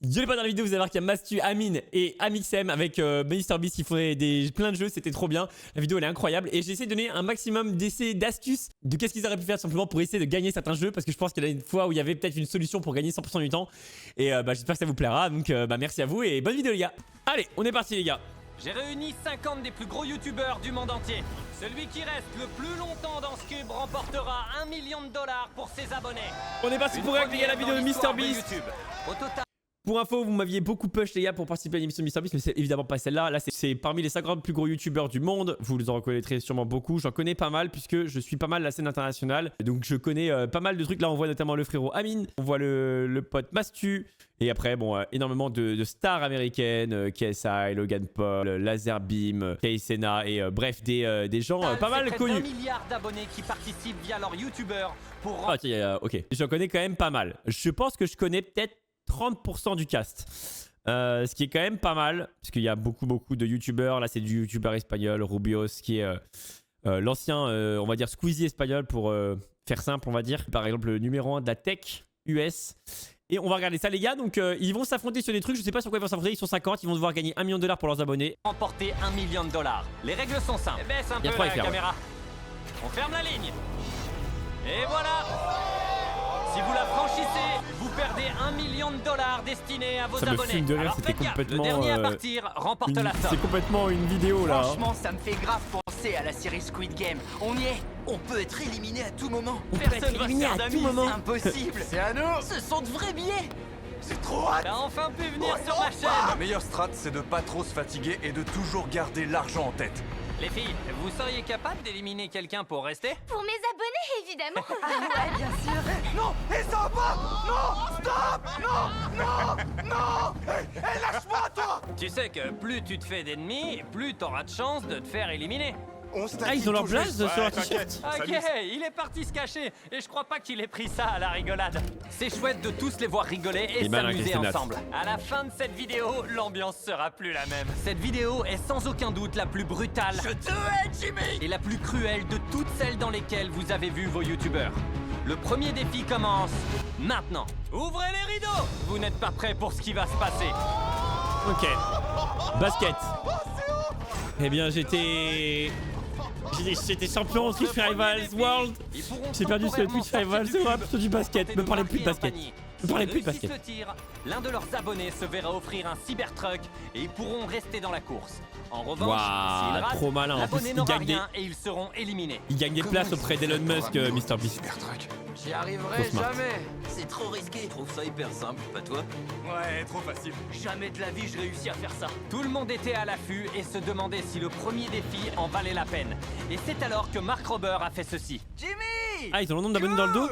Yo les potes, dans la vidéo vous allez voir qu'il y a Mastu, Amine et Amixem avec MrBeast qui font plein de jeux, c'était trop bien. La vidéo elle est incroyable et j'ai essayé de donner un maximum d'essais, d'astuces de qu'est-ce qu'ils auraient pu faire simplement pour essayer de gagner certains jeux, parce que je pense qu'il y a une fois où il y avait peut-être une solution pour gagner 100% du temps. Et j'espère que ça vous plaira, donc merci à vous et bonne vidéo les gars. Allez, on est parti les gars. J'ai réuni 50 des plus gros youtubeurs du monde entier. Celui qui reste le plus longtemps dans ce cube remportera $1 million pour ses abonnés. On est parti pour regarder la vidéo de MrBeast. Au total... Pour info, vous m'aviez beaucoup push les gars pour participer à l'émission de MrBeast, mais c'est évidemment pas celle-là. Là, c'est parmi les 50 plus gros youtubeurs du monde. Vous en reconnaîtrez sûrement beaucoup. J'en connais pas mal puisque je suis pas mal la scène internationale. Donc je connais pas mal de trucs. Là, on voit notamment le frérot Amine, on voit le pote Mastu. Et après, bon, énormément de stars américaines, KSI, Logan Paul, Lazarbeam, Kay-Sena et bref, des gens pas mal connus. 1 milliard d'abonnés qui participent via leur youtubeur pour... Ah, ok, j'en connais quand même pas mal. Je pense que je connais peut-être 30% du cast. Ce qui est quand même pas mal, parce qu'il y a beaucoup de youtubeurs. Là, c'est du youtubeur espagnol, Rubios, qui est l'ancien, on va dire, Squeezie espagnol pour faire simple, on va dire. Par exemple, le numéro 1 de la tech US. Et on va regarder ça les gars, donc ils vont s'affronter sur des trucs, je sais pas sur quoi ils vont s'affronter, ils sont 50, ils vont devoir gagner $1 million pour leurs abonnés. Remporter $1 million. Les règles sont simples. Baisse un peu la caméra. On ferme la ligne. Et voilà. Si vous la franchissez, vous perdez $1 million destinés à vos abonnés. Ça me fume de rire, alors c'était complètement... Le dernier à partir remporte la somme. C'est complètement une vidéo là. Franchement, ça me fait grave penser à la série Squid Game. On y est. On peut être éliminé à tout moment. Personne va se faire d'amis. Impossible. C'est à nous. Ce sont de vrais billets. C'est trop hâte. T'as enfin pu venir sur ma chaîne. La meilleure strat, c'est de pas trop se fatiguer et de toujours garder l'argent en tête. Les filles, vous seriez capable d'éliminer quelqu'un pour rester? Pour mes abonnés, évidemment. Ouais, bien sûr. Non, et ça va pas. Non, stop. Non. Hey, lâche-moi, toi. Tu sais que plus tu te fais d'ennemis, plus t'auras de chances de te faire éliminer. Ah, ils ont leur blaze sur leur t-shirt. Ok, il est parti se cacher et je crois pas qu'il ait pris ça à la rigolade. C'est chouette de tous les voir rigoler et s'amuser ensemble. À la fin de cette vidéo, l'ambiance sera plus la même. Cette vidéo est sans aucun doute la plus brutale. Je te hais, Jimmy. Et la plus cruelle de toutes celles dans lesquelles vous avez vu vos youtubeurs. Le premier défi commence maintenant. Ouvrez les rideaux. Vous n'êtes pas prêts pour ce qui va se passer. Ok. Basket. Eh bien, j'étais champion au Twitch Rivals World. J'ai perdu sur le Twitch Rivals World sur du basket. Me parlez plus de basket. Me parlez plus de basket. L'un de leurs abonnés se verra offrir un Cybertruck et ils pourront rester dans la course. En revanche, s'ils ratent, trop malin. En plus, l'abonné n'aura rien et ils seront éliminés. Il gagne des places auprès d'Elon Musk, MrBeast. J'y arriverai jamais. C'est trop risqué. Je trouve ça hyper simple, pas toi? Ouais, trop facile. Jamais de la vie je réussis à faire ça. Tout le monde était à l'affût et se demandait si le premier défi en valait la peine. Et c'est alors que Mark Rober a fait ceci. Jimmy. Ah, ils ont le nombre d'abonnés dans le dos.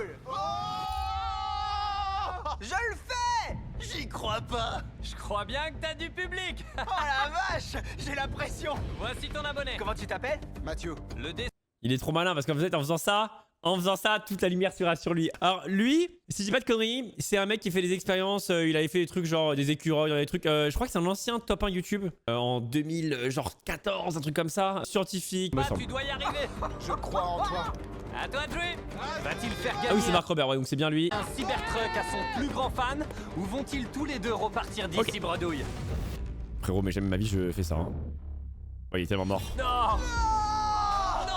Je le fais. J'y crois pas. Je crois bien que t'as du public. Oh la vache. J'ai la pression. Voici ton abonné. Comment tu t'appelles? Mathieu. Le dé... Il est trop malin parce qu'en fait, en faisant ça, toute la lumière sera sur lui. Alors lui, si je dis pas de conneries, c'est un mec qui fait des expériences. Il avait fait des trucs genre des écureuils, des trucs. Je crois que c'est un ancien top 1 YouTube en 2014, un truc comme ça. Scientifique. me Bah, semble. tu dois y arriver. Je crois en toi. À toi de jouer. Va-t-il faire gagner Ah oui, c'est Mark Robert, ouais, donc c'est bien lui. un Cybertruck à son plus grand fan ou vont-ils tous les deux repartir d'ici bredouille? Frérot, mais jamais ma vie je fais ça. Hein. Ouais, il est tellement mort. Non. Non.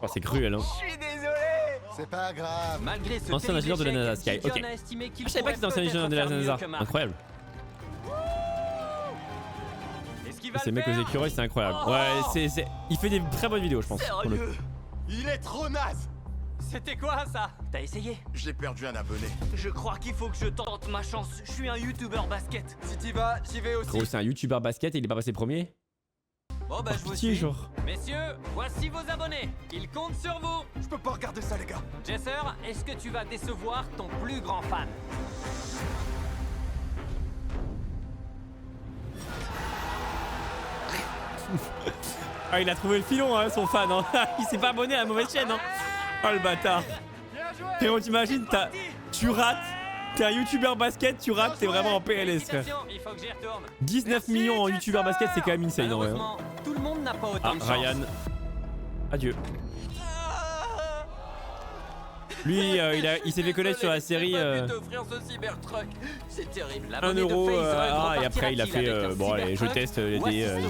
Oh, c'est cruel, hein. Je suis désolé. C'est pas grave. Malgré ce Ancien ingénieur de la NASA, Sky. Ok. Je savais pas que c'était ancien ingénieur de la NASA. Incroyable. Ces mecs aux écureuils, c'est incroyable. Ouais, il fait des très bonnes vidéos, je pense. Sérieux? Il est trop naze. C'était quoi ça? T'as essayé? J'ai perdu un abonné. Je crois qu'il faut que je tente ma chance. Je suis un youtubeur basket. Si t'y vas, j'y vais aussi. Frérot, c'est un youtubeur basket et il est pas passé premier. Bon bah je vous Pitié, suis. genre. Messieurs, voici vos abonnés. Ils comptent sur vous. Je peux pas regarder ça, les gars. Jesser, est-ce que tu vas décevoir ton plus grand fan? Ah, il a trouvé le filon, hein, son fan. Hein. Il s'est pas abonné à la mauvaise chaîne. Hein. Oh le bâtard. Frérot, t'imagines, tu rates. T'es un youtubeur basket, tu rates, t'es vraiment en PLS, frère. Il faut que j'y retourne. 19 millions en youtubeur basket, c'est quand même insane en vrai. Hein. Malheureusement, tout le monde n'a pas autant Ah, de chance. Ryan. Adieu. Lui, il s'est fait connaître sur la série C'est terrible. 1 euro. Et après, il a fait bon, allez, je teste des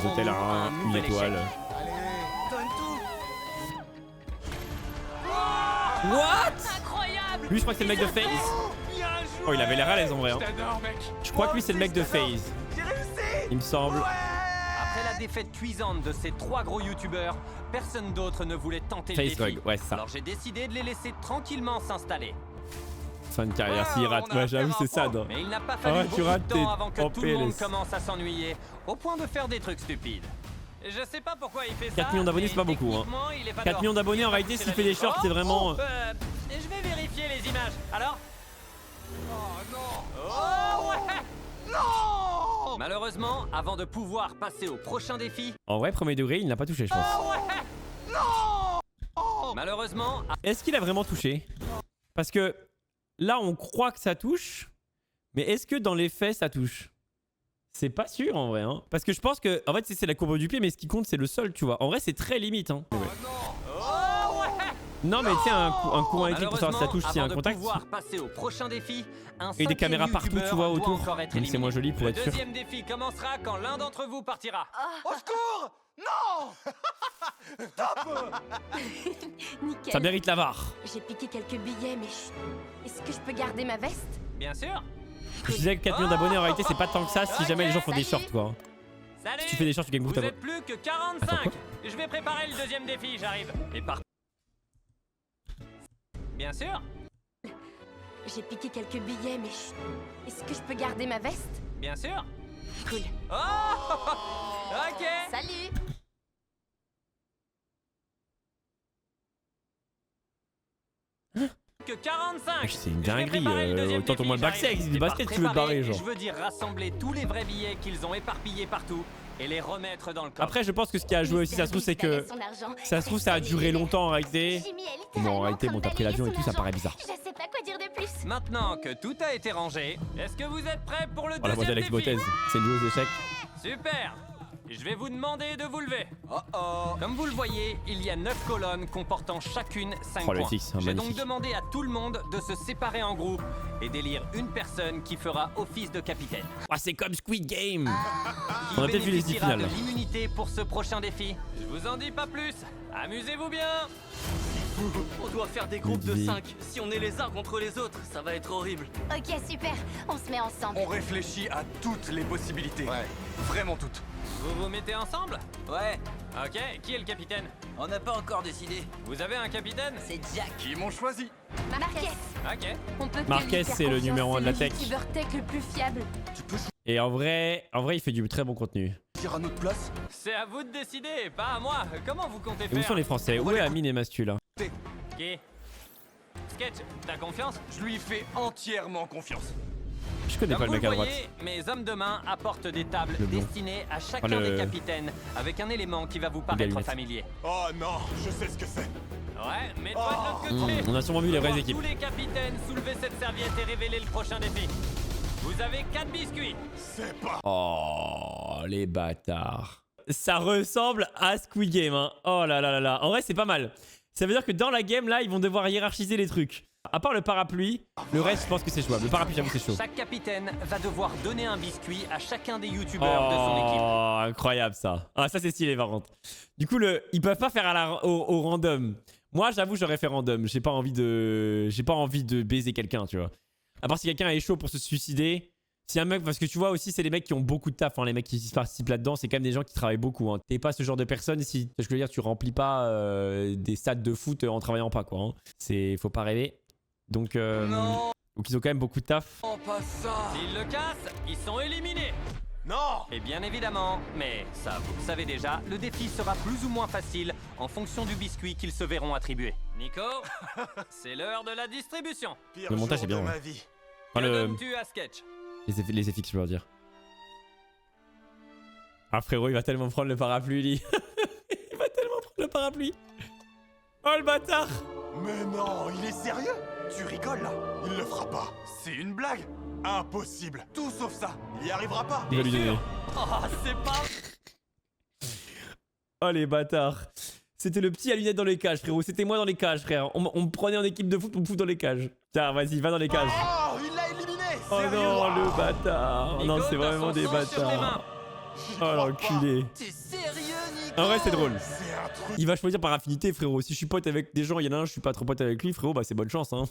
hôtels à 1 étoile. Allez, donne tout. What? Incroyable. Lui, je crois que c'est le mec de FaZe. Bien joué. Oh, il avait l'air à l'aise en vrai. Hein. Je t'adore, mec. Je crois que lui, c'est le mec de FaZe. J'ai réussi. Il me semble. Après la défaite cuisante de ces 3 gros youtubeurs, personne d'autre ne voulait tenter le FaZe défi. Greg, ouais, c'est ça. Alors j'ai décidé de les laisser tranquillement s'installer. Fin de carrière, s'il rate. Ouais, j'avoue, c'est sad. Hein. Mais il n'a pas fallu Ah, tu beaucoup de rates, temps avant que t'es tout le monde PLS. commence à s'ennuyer, au point de faire des trucs stupides. Je sais pas pourquoi il fait ça. 4 millions d'abonnés, mais c'est pas beaucoup. Hein. techniquement, il est pas 4 dehors. millions d'abonnés, en réalité, s'il fait des shorts, c'est vraiment. Je vais vérifier les images. Alors? Oh non. Oh ouais! Non. Malheureusement, avant de pouvoir passer au prochain défi, En vrai, premier degré, il n'a pas touché, je pense. malheureusement, Est-ce qu'il a vraiment touché? Parce que là, on croit que ça touche. Mais est-ce que dans les faits, ça touche? C'est pas sûr en vrai. Hein. Parce que je pense que. En fait, c'est la courbe du pied, mais ce qui compte, c'est le sol, tu vois. En vrai, c'est très limite. Hein. Ouais. Non, mais tu sais, un courant électrique pour savoir si ça touche, s'il y a un contact. Pouvoir passer au prochain défi, Et des caméras partout, tu vois, autour. Donc c'est moins joli pour être Le sûr. deuxième défi commencera quand l'un d'entre vous partira. Au secours. Non. Stop. Nickel. Ça mérite la VAR. J'ai piqué quelques billets, mais chut. Est-ce que je peux garder ma veste? Bien sûr. Je disais que 4 millions d'abonnés, en réalité, c'est pas tant que ça si jamais les gens font des shorts, quoi. Salut. Si tu fais des shorts, tu gagnes beaucoup Vous d'abonnés. êtes plus que Attends, 45. quoi? Je vais préparer le deuxième défi, j'arrive. Et par... Bien sûr. J'ai piqué quelques billets, mais chut. Est-ce que je peux garder ma veste? Bien sûr. Cool. Oh. Ok. Salut. Que 45. C'est une Je vais dinguerie. préparer le deuxième Autant au défi, moins le bac, j'arrive. ça existe du Et par basket, tu veux te préparer, barrer, genre. Je veux dire rassembler tous les vrais billets qu'ils ont éparpillés partout et les remettre dans le coffre. Après, je pense que ce qui a joué aussi, ça se trouve, c'est que. Ça se trouve, ça a duré longtemps en réalité. Bon, en réalité, bon, t'as pris l'avion et tout, ça paraît bizarre. Je sais pas quoi dire de plus. Maintenant que tout a été rangé, est-ce que vous êtes prêts pour le Oh, la voix deuxième d'Alex défi? Bottez, c'est une joueuse d'échecs. Super. Je vais vous demander de vous lever. Comme vous le voyez, il y a 9 colonnes comportant chacune 5 Oh, le points. six, J'ai donc magnifique. demandé à tout le monde de se séparer en groupes et d'élire une personne qui fera office de capitaine. Ah, c'est comme Squid Game. Qui On a peut-être vu les dix bénéficiera finales. de l'immunité pour ce prochain défi. Je vous en dis pas plus. Amusez-vous bien. On doit faire des groupes de Ludwig. 5. Si on est les uns contre les autres, ça va être horrible. Ok, super. On se met ensemble. On réfléchit à toutes les possibilités. Ouais. Vraiment toutes. Vous vous mettez ensemble? Ouais, Ok, qui est le capitaine? on n'a pas encore décidé. Vous avez un capitaine? C'est Jack. Qui m'ont choisi. Marquez. Ok. On peut que Marquez, lui faire c'est le confiance, numéro un de la c'est le tech. youtubeur tech le plus fiable. Et en vrai, il fait du très bon contenu. Dire à notre place. C'est à vous de décider, pas à moi. Comment vous comptez Et où faire? sont les Français? Où est Amine et Mastu là? Qui? Sketch, t'as confiance? Je lui fais entièrement confiance. Je connais pas Comme le vous mec à le droite. voyez, mes hommes de main apportent des tables Le blond. destinées à chacun Ah, le- des capitaines, avec un élément qui va vous paraître lunettes. familier. Oh non, je sais ce que c'est. Ouais, mais toi de l'autre côté. On a sûrement vu les vraies Voir équipes. Tous les capitaines soulever cette serviette et révéler le prochain défi. Vous avez 4 biscuits. C'est pas. Oh, les bâtards. Ça ressemble à Squid Game, hein. Oh là là là là. En vrai, c'est pas mal. Ça veut dire que dans la game, là, ils vont devoir hiérarchiser les trucs. À part le parapluie, le reste, je pense que c'est jouable. Le parapluie, j'avoue, c'est chaud. Chaque capitaine va devoir donner un biscuit à chacun des youtubeurs de son équipe. Oh, incroyable ça. Ah, ça c'est stylé par contre. Du coup, ils peuvent pas faire au random. Moi, j'avoue, j'aurais fait random. J'ai pas envie de baiser quelqu'un, tu vois. À part si quelqu'un est chaud pour se suicider. Si un mec, parce que tu vois aussi, c'est les mecs qui ont beaucoup de taf. Hein, les mecs qui participent là-dedans, c'est quand même des gens qui travaillent beaucoup. Hein. T'es pas ce genre de personne si, je veux dire, tu remplis pas des stades de foot en travaillant pas, quoi. Hein. Faut pas rêver. Donc, Non, donc ils ont quand même beaucoup de taf. pas ça. S'ils le cassent, ils sont éliminés. Non. Et bien évidemment, mais ça vous le savez déjà, le défi sera plus ou moins facile en fonction du biscuit qu'ils se verront attribuer. Nico, c'est l'heure de la distribution. Pire Le montage jour est bien, de ouais. ma vie. Enfin, Que le... donnes-tu à Sketch? Les FX, je veux dire. Ah frérot, il va tellement prendre le parapluie, lui. Il va tellement prendre le parapluie. Oh le bâtard. Mais non, il est sérieux? Tu rigoles là? Il le fera pas. C'est une blague? Impossible. Tout sauf ça. Il y arrivera pas. Il va lui donner. Oh, c'est pas... Oh les bâtards. C'était le petit à lunettes dans les cages, frérot. C'était moi dans les cages, frère. On me prenait en équipe de foot, on me fout dans les cages. Tiens, vas-y, va dans les cages. Oh, il l'a éliminé. Oh Sérieux? non, le bâtard. Nico, Non, c'est t'as vraiment son des sang sur les mains. bâtards. Oh l'enculé. T'es sérieux, Nico? En vrai, c'est drôle. C'est un truc. Il va choisir par affinité, frérot. Si je suis pote avec des gens, il y en a un, je suis pas trop pote avec lui, frérot, bah c'est bonne chance, hein.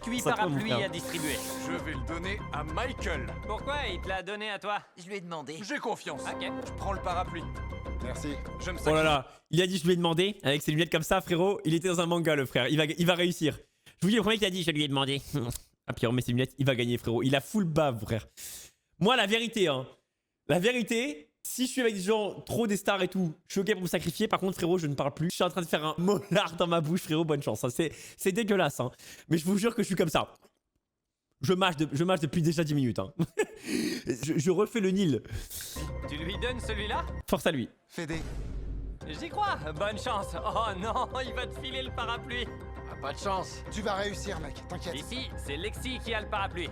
Cuit Ça tombe, parapluie frère. à distribuer. Je vais le donner à Michael. Pourquoi il te l'a donné à toi? Je lui ai demandé. J'ai confiance. Ok. Je prends le parapluie. Merci. Je me Oh sacrifie. là là, il a dit je lui ai demandé, avec ses lunettes comme ça, frérot, il était dans un manga, le frère. Il va réussir. Je vous dis, le premier qui a dit je lui ai demandé. Ah, puis il remet ses lunettes, il va gagner, frérot. Il a full bave, frère. Moi, la vérité, hein. La vérité, si je suis avec des gens trop des stars et tout, je suis ok pour me sacrifier. Par contre, frérot, je ne parle plus. Je suis en train de faire un molar dans ma bouche, frérot. Bonne chance. Hein. C'est dégueulasse, hein. Mais je vous jure que je suis comme ça. Je mâche depuis déjà 10 minutes. Hein. je refais le Nil. Tu lui donnes celui-là? Force à lui. Fédé. J'y crois. Bonne chance. Oh non, il va te filer le parapluie. Pas de chance. Tu vas réussir, mec, t'inquiète. Ici, c'est Lexi qui a le parapluie.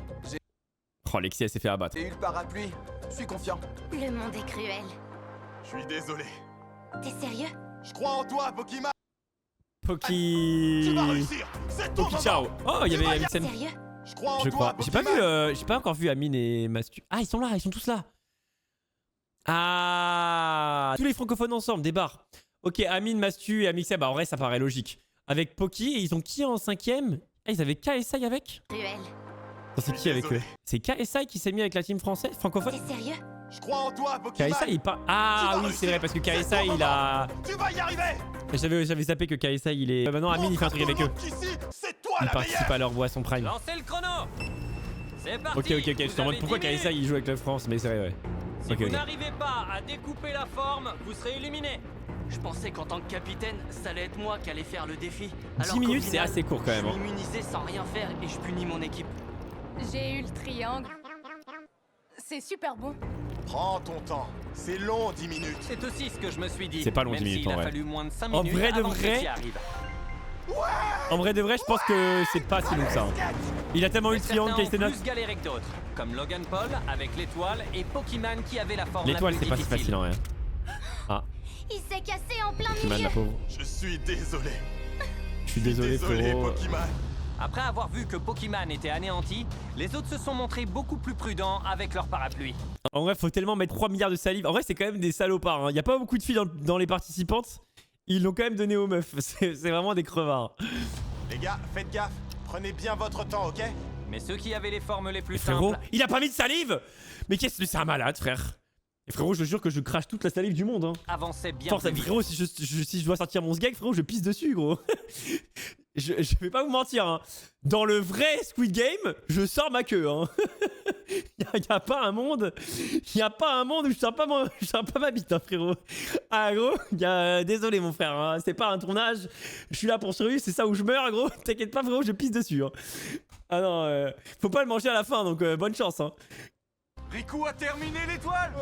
Oh, Lexi, elle s'est fait abattre. J'ai eu le parapluie. Je suis confiant. Le monde est cruel. Je suis désolé. T'es sérieux? Je crois en toi, Pokima. Tu Poki. vas réussir. C'est ton Poki, moment. ciao. Oh, il y avait Tu vas y Amixem. Sérieux? Je crois en Je toi, crois. J'ai pas Pokima. vu, j'ai pas encore vu Amine et Mastu. Ah, ils sont là, ils sont tous là. Ah, tous les francophones ensemble, des bars. Ok, Amine, Mastu et Amixem, bah en vrai ça paraît logique. Avec Poki, et ils ont qui en 5ème? Ah, ils avaient KSI avec? Cruel. Attends, c'est qui avec eux? C'est KSI qui s'est mis avec la team française, francophone? T'es sérieux? Je crois en toi, Pokima. KSI il parle. Ah Tu vas oui, c'est vrai, parce que réussir. C'est KSI ton il a. Tu vas y arriver. J'avais zappé que KSI il est. Maintenant, Amine il fait un truc avec eux. Qu'ici, c'est toi Il la participe meilleure. à leur boisson prime. Lancez le chrono. C'est parti. Ok, je te Vous demande avez pourquoi 10 minutes. KSI il joue avec la France, mais c'est vrai, ouais. Si Ok, vous ok. n'arrivez pas à découper la forme, vous serez éliminé. Je pensais qu'en tant que capitaine, ça allait être moi qui allais faire le défi. 10 minutes, c'est assez court quand même. Je Hein. suis immunisé sans rien faire et je punis mon équipe. J'ai eu le triangle. C'est super bon. Prends ton temps. C'est long, 10 minutes. C'est aussi ce que je me suis dit. C'est pas long, même 10 minutes, s'il en a vrai. fallu moins de 5 En minutes vrai de avant que vrai, tu y arrives. En vrai de vrai, je pense que c'est pas si long que ça. Hein. Il a tellement eu le triangle Certains ont Kaistenat. plus galéré que d'autres, comme Logan Paul avec l'étoile et Pokémon qui avait la forme la L'étoile, plus c'est pas si difficile. facile en vrai. Ah, Il s'est cassé en plein Pokémon, milieu. la pauvre. Je suis désolé. Je suis désolé, frérot. Pokima. Après avoir vu que Pokémon était anéanti, les autres se sont montrés beaucoup plus prudents avec leur parapluie. En vrai, faut tellement mettre 3 milliards de salive. En vrai, c'est quand même des salopards. Hein. Y a pas beaucoup de filles dans les participantes. Ils l'ont quand même donné aux meufs. C'est vraiment des crevards. Les gars, faites gaffe. Prenez bien votre temps, ok? Mais ceux qui avaient les formes les plus Mais frérot, simples, il a pas mis de salive. Mais qu'est-ce que c'est un malade, frère. Et frérot, je te jure que je crache toute la salive du monde. Hein. avançaient bien Force, plus vite. frérot, si je dois sortir mon sgeg, frérot, je pisse dessus, gros. je vais pas vous mentir, hein. Dans le vrai Squid Game, je sors ma queue, hein. y a pas un monde où je sors pas ma bite, hein, frérot. Ah, gros, désolé, mon frère, hein. C'est pas un tournage. Je suis là pour survivre, c'est ça où je meurs, gros. T'inquiète pas, frérot, je pisse dessus, hein. Ah non, faut pas le manger à la fin, donc bonne chance, hein. Riku a terminé l'étoile.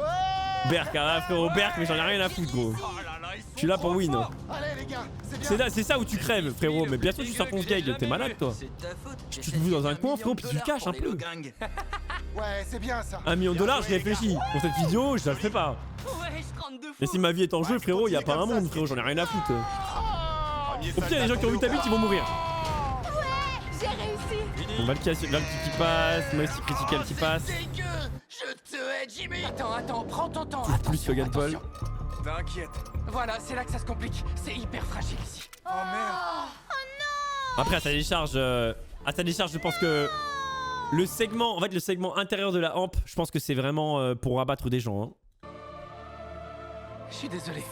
Berk, hein, frérot, Berk, mais j'en ai rien à foutre, gros. Oh là là, ils sont Je suis là pour trop win. forts. Allez, les gars, c'est bien. C'est ça où tu crèves, frérot. Mais bientôt tu sors ton sgeg, t'es malade, toi. C'est ta faute. Tu te fous dans un coin, frérot, puis tu le caches un peu. Ouais, c'est bien ça. $1 million, je réfléchis. Pour cette vidéo, je la fais pas. Ouais, je rentre de fou. Et si ma vie est en jeu, frérot, y a pas un monde, frérot, j'en ai rien à foutre. Premier Au pire, y a des gens qui ont vu ta bite, ils vont mourir. J'ai réussi. Bon, Valky qui passe, Moisty Critical qui passe. Dégueu. Je te hais, Jimmy. Attends, prends ton temps. Plus Logan Paul. T'inquiète. Voilà, c'est là que ça se complique. C'est hyper fragile ici. Oh merde. Après, à sa décharge, je pense que le segment intérieur de la hampe, je pense que c'est vraiment pour abattre des gens. Hein. Je suis désolé.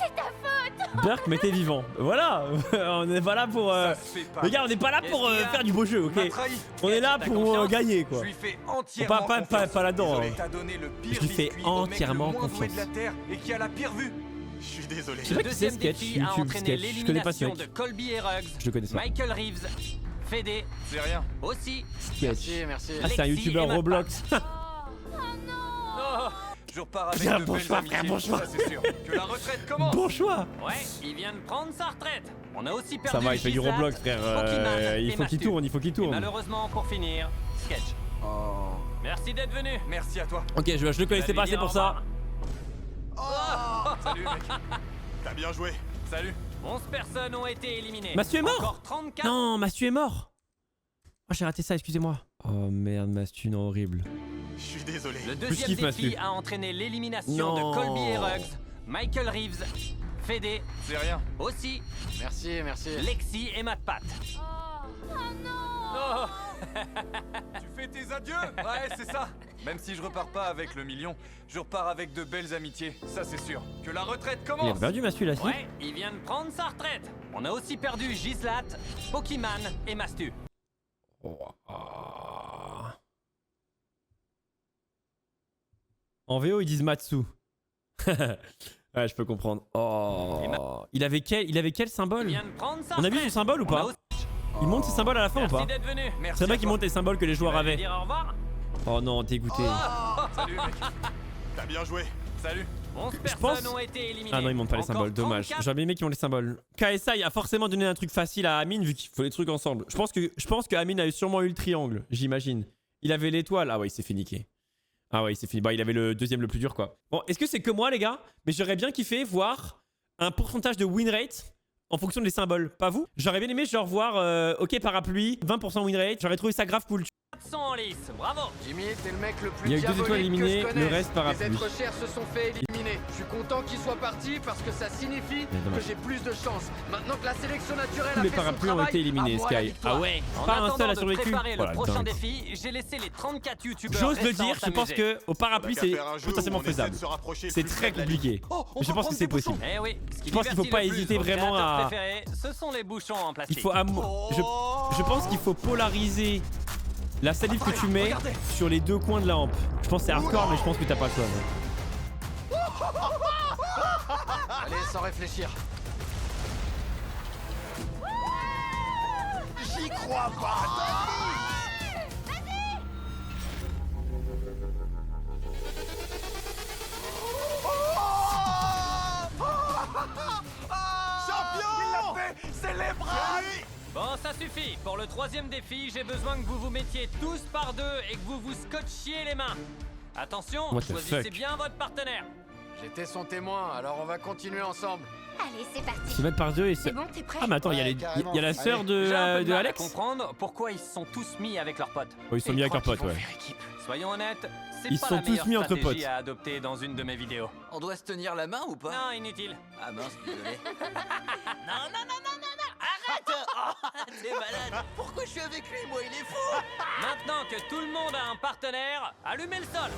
Berk, mais t'es vivant. Voilà, on est pas là pour. Ça se fait pas. Les gars, on n'est pas là pour Qu'est-ce qu'il y a faire du beau jeu, Il m'a ok? trahi. On est là T'as pour confiance? gagner, quoi. Je lui fais entièrement Pas confiance. là-dedans, Désolé, hein. t'as donné le pire Je lui fais biscuit au mec entièrement le moins doué confiance. de la terre et qui a la pire vue. Je suis désolé. Je sais pas Le qui c'est deuxième sketch, défi a YouTube entraîné sketch. Je connais pas ce l'élimination mec. de Colby et Ruggs, Je le connais pas. Michael Reeves, Fédé C'est rien. aussi. Sketch. Merci. Ah, c'est un Lexi youtubeur et Matt Roblox. Oh, Je repars avec Bien, de bon belles choix, amitiés, frère, bon choix. ça c'est sûr. Que la retraite commence. Bon choix. ouais, il vient de prendre sa retraite. On a aussi perdu Ça va, il fait du Gisat, Roblox, frère. Pokémon Il et faut qu'il Mastu. tourne, il faut qu'il Et tourne. malheureusement, pour finir, sketch. Oh. Merci d'être venu. Merci à toi. Ok, je le connaissais pas, c'est pour ça. Salut mec. T'as bien joué. Salut. 11 personnes ont été éliminées. Mastu est mort. Encore 34. Non, Mastu est mort. Oh, j'ai raté ça, excusez-moi. Oh merde, Mastu, non, horrible. Je suis désolé. Le je deuxième kiffe défi Mastu. a entraîné l'élimination Non. de Colby et Ruggs, Michael Reeves, Fede, C'est rien. aussi, Merci, merci. Lexi et MatPat. Oh non. Oh, Tu fais tes adieux? Ouais, c'est ça. Même si je repars pas avec le million, je repars avec de belles amitiés. Ça, c'est sûr. Que la retraite Il a commence. perdu Mastu là, si. ouais, il vient de prendre sa retraite. On a aussi perdu Gislat, Pokémon et Mastu. En VO, ils disent Matsu. Ouais, je peux comprendre. Oh. Il avait quel symbole? Il vient de prendre sa On a vu son retraite. symbole ou On a pas? aussi- Il monte ses symboles à la fin ou Merci pas? d'être venu. Merci. C'est vrai à qu'il toi. monte les symboles que les joueurs Tu vas lui avaient. dire au revoir. Oh non, t'es écouté. Salut, mec. T'as bien joué. Salut. 11 pense- personnes ont été éliminées. Ah non, ils montent pas les Encore symboles, dommage. 34. J'aurais bien aimé qu'ils montent les symboles. KSI a forcément donné un truc facile à Amine vu qu'il faut les trucs ensemble. Je pense que Amine a sûrement eu le triangle, j'imagine. Il avait l'étoile. Ah ouais, il s'est fait niquer. Ah ouais, il s'est fini. Bah, il avait le deuxième le plus dur, quoi. Bon, est-ce que c'est que moi, les gars? Mais j'aurais bien kiffé voir un pourcentage de win rate en fonction des symboles. Pas vous? J'aurais bien aimé, genre, voir, ok, parapluie, 20% win rate. J'aurais trouvé ça grave cool. 400 en lice. Bravo. Jimmy, t'es le mec le plus Il y a eu 2 diabolique étoiles éliminées, que je connaisse. le reste parapluie. Les êtres chers se sont fait éliminer. Je suis content qu'ils soient partis parce que ça signifie Mais dommage. que j'ai plus de chance. Maintenant que la sélection naturelle Tous a les fait son parapluies ont travail, été éliminés, à moi la Sky. victoire. Ah ouais, En pas un attendant seul a de survécu. préparer Voilà, le prochain dingue. défi, j'ai laissé les 34 youtubeurs J'ose le restants dire, je pense s'amuser. que au parapluie, On a c'est qu'à faire un jeu potentiellement où on essaie de faisable. se rapprocher le C'est plus très près de la compliqué. ligne. Oh, on Mais je peut pense que prendre c'est des bouchons. possible. Eh oui, ce qui Je pense qu'il faut divertit pas le plus hésiter vos vraiment créateurs à- préférés, ce sont les bouchons en plastique. Il faut je pense qu'il faut polariser la salive que tu mets regardez. sur les deux coins de la hampe. Je pense que c'est hardcore, mais je pense que t'as pas le choix. Ouais. Allez, sans réfléchir. J'y crois pas. Champion! Il l'a fait! C'est les bras! Bon, ça suffit. Pour le troisième défi, j'ai besoin que vous vous mettiez tous par deux et que vous vous scotchiez les mains. Attention, What the choisissez fuck? bien votre partenaire. J'étais son témoin, alors on va continuer ensemble. Allez, c'est parti. Se mettre par deux et C'est se... bon, t'es prêt? Ah mais attends, il y a Ouais, les- carrément. il y a la sœur Allez. J'ai un peu de de mal à Alex. comprendre pourquoi ils se sont tous mis avec leurs potes. Oh, ils sont mis avec leurs potes, ouais. Soyons honnêtes, c'est Ils pas sont la tous meilleure mis entre stratégie potes. à adopter dans une de mes vidéos. On doit se tenir la main ou pas? Non, inutile. Ah mince, désolé. non, arrête. Oh, t'es malade. Pourquoi je suis avec lui, moi, il est fou. Maintenant que tout le monde a un partenaire, allumez le sol.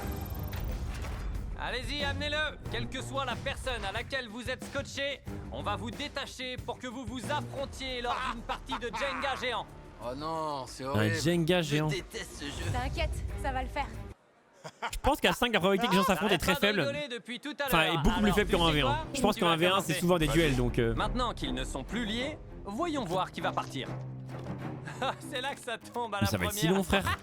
Allez-y, amenez-le. Quelle que soit la personne à laquelle vous êtes scotché, on va vous détacher pour que vous vous affrontiez lors d'une partie de Jenga géant. Oh non, c'est Un horrible. Jenga Je géant. déteste ce jeu. T'inquiète, ça va le faire. Je pense qu'à 5, la probabilité que les gens s'affrontent est T'arrêtes très pas de faible. rigoler depuis tout à Enfin, l'heure. est beaucoup plus Alors, faible tu qu'en sais 1v1. quoi Je pense Tu qu'en vas 1v1, c'est commencer. souvent des duels, donc... Maintenant qu'ils ne sont plus liés, voyons voir qui va partir. C'est là que ça tombe à Mais la ça va être première. si long, frère.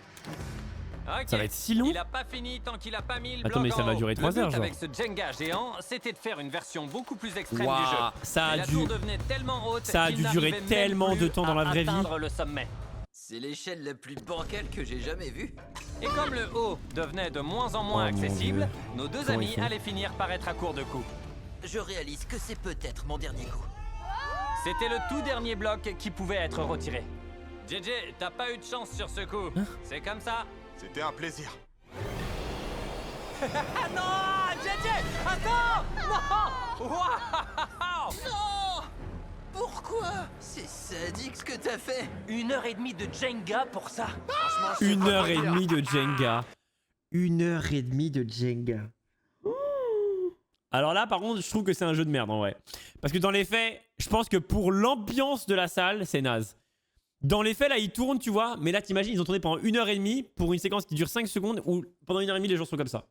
Ok. Ça va être si long. Il a pas fini tant qu'il a pas mis le bloc Attends, mais ça en va haut. durer Le 3 but heures, genre. avec ce Jenga géant, c'était de faire une version beaucoup plus extrême Waouh, du jeu. ça a Mais la dû- tour devenait tellement haute ça a qu'il dû durer n'arrivait même tellement plus de temps dans la à vraie vie. atteindre le sommet. C'est l'échelle la plus bancale que j'ai jamais vue. Et comme le haut devenait de moins en moins Oh, mon accessible, Dieu. nos deux Comment amis ils font allaient finir par être à court de coups. Je réalise que c'est peut-être mon dernier coup. C'était le tout dernier bloc qui pouvait être retiré. JJ, t'as pas eu de chance sur ce coup. Hein? C'est comme ça. C'était un plaisir. Ah non, JJ, attends. Non. Waouh. Non! Pourquoi? C'est sadique ce que t'as fait. 1h30 de Jenga pour ça. Franchement, je sais pas quoi dire. 1h30 de Jenga. 1h30 de Jenga. Alors là, par contre, je trouve que c'est un jeu de merde en vrai. Parce que dans les faits, je pense que pour l'ambiance de la salle, c'est naze. Dans les faits, là, ils tournent, tu vois. Mais là, t'imagines, ils ont tourné pendant 1h30 pour une séquence qui dure 5 secondes où pendant 1h30, les gens sont comme ça.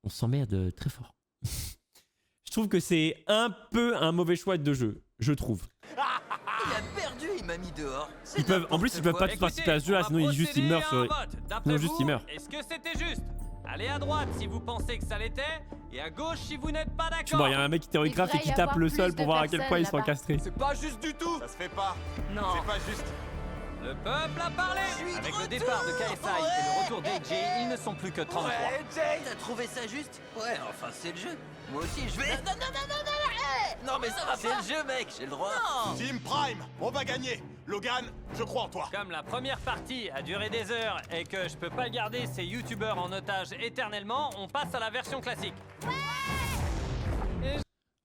On s'emmerde très fort. Je trouve que c'est un peu un mauvais choix de jeu, je trouve. Il a perdu, il m'a mis dehors. C'est Ils peuvent, en plus, ils peuvent pas tous participer à ce jeu-là, sinon ils meurent sur... Sinon, juste, ils meurent. Est-ce que c'était juste? Allez à droite si vous pensez que ça l'était, et à gauche si vous n'êtes pas Tu vois, il y d'accord. a un mec qui théorégraphe et Il qui devrait y tape le avoir sol plus pour de voir à quel point ils sont personnes encastrés. C'est pas juste du tout. Ça se fait pas. Non. C'est pas juste. Le peuple a parlé. Avec le départ de KSI et le retour d'AJ, ils ne sont plus que 33. Ouais, Jay, t'as trouvé ça juste? Ouais, enfin, c'est le jeu. Moi aussi, je vais... Non, mais ça va, c'est le jeu, mec, j'ai le droit. Non. Team Prime, on va gagner. Logan, je crois en toi. Comme la première partie a duré des heures et que je peux pas garder ces youtubeurs en otage éternellement, on passe à la version classique.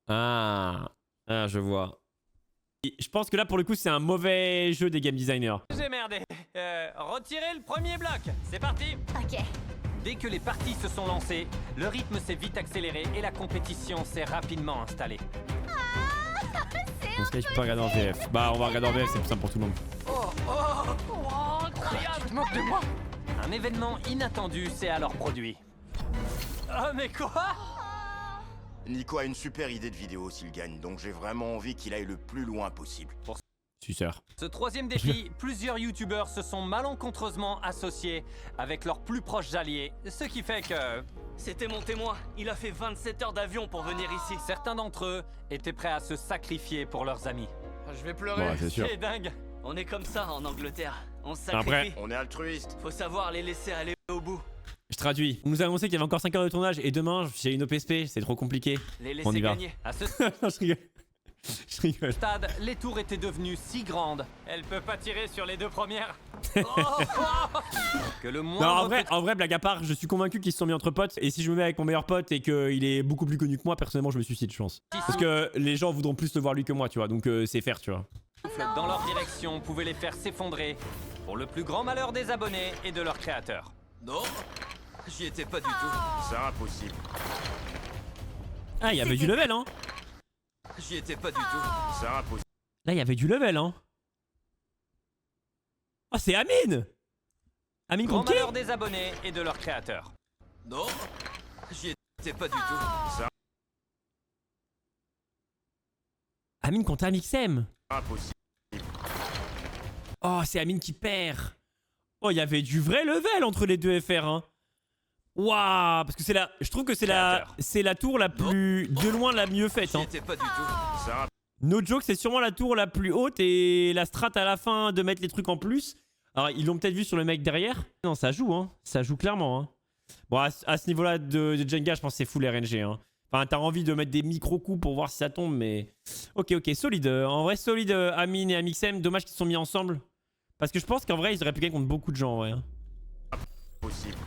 Ah, je vois. Et je pense que là, pour le coup, c'est un mauvais jeu des game designers. J'ai merdé. Retirez le premier bloc. C'est parti. Ok. Dès que les parties se sont lancées, le rythme s'est vite accéléré et la compétition s'est rapidement installée. Dans ce cas, je peux pas regarder en VF. Bah, on va regarder en VF, c'est plus simple pour tout le monde. Oh, incroyable. Tu te moques de moi? Un événement inattendu s'est alors produit. Oh mais quoi? Nico a une super idée de vidéo s'il gagne, donc j'ai vraiment envie qu'il aille le plus loin possible. Suceur. Ce troisième défi, plusieurs youtubeurs se sont malencontreusement associés avec leurs plus proches alliés, ce qui fait que... C'était mon témoin. Il a fait 27 heures d'avion pour venir ici. Certains d'entre eux étaient prêts à se sacrifier pour leurs amis. Je vais pleurer. Ouais, c'est sûr. C'est dingue. On est comme ça en Angleterre. On se sacrifie. Après- On est altruiste. Faut savoir les laisser aller au bout. Je traduis. On nous a annoncé qu'il y avait encore 5 heures de tournage et demain, j'ai une OPSP, c'est trop compliqué. Les On y laisser va. gagner. À ce Non, je rigole. Je rigole. stade, les tours étaient devenues si grandes. Elle peut pas tirer sur les deux premières. Que le Non, moindre en vrai, blague à part, je suis convaincu qu'ils se sont mis entre potes. Et si je me mets avec mon meilleur pote et qu'il est beaucoup plus connu que moi, personnellement, je me suicide, je pense. Parce que les gens voudront plus le voir lui que moi, tu vois. Donc c'est fair, tu vois. souffle dans leur direction pouvait les faire s'effondrer, pour le plus grand malheur des abonnés et de leurs créateurs. Non, j'y étais pas du tout. C'est impossible. Ah, il y avait du level, hein. J'y étais pas du tout. C'est impossible. Là, il y avait du level, hein. Ah, c'est Amine. Amine Grand contre qui? malheur des abonnés et de leurs créateurs. Non, j'y étais pas du tout. Amine contre Amixem. Impossible. Oh, c'est Amine qui perd. Oh, il y avait du vrai level entre les deux FR, hein. Waouh, parce que c'est la, je trouve que c'est la tour la plus, de loin la mieux faite, J'y hein. étais pas du tout. C'est impossible. No joke, c'est sûrement la tour la plus haute et la strat à la fin de mettre les trucs en plus. Alors, ils l'ont peut-être vu sur le mec derrière. Non, ça joue, hein. Ça joue clairement, hein. Bon, à ce niveau-là de Jenga, je pense que c'est full RNG, hein. Enfin, t'as envie de mettre des micro-coups pour voir si ça tombe, mais... Ok, solide. En vrai, solide Amine et Amixem. Dommage qu'ils se sont mis ensemble. Parce que je pense qu'en vrai, ils auraient pu gagner contre beaucoup de gens, en vrai. Possible.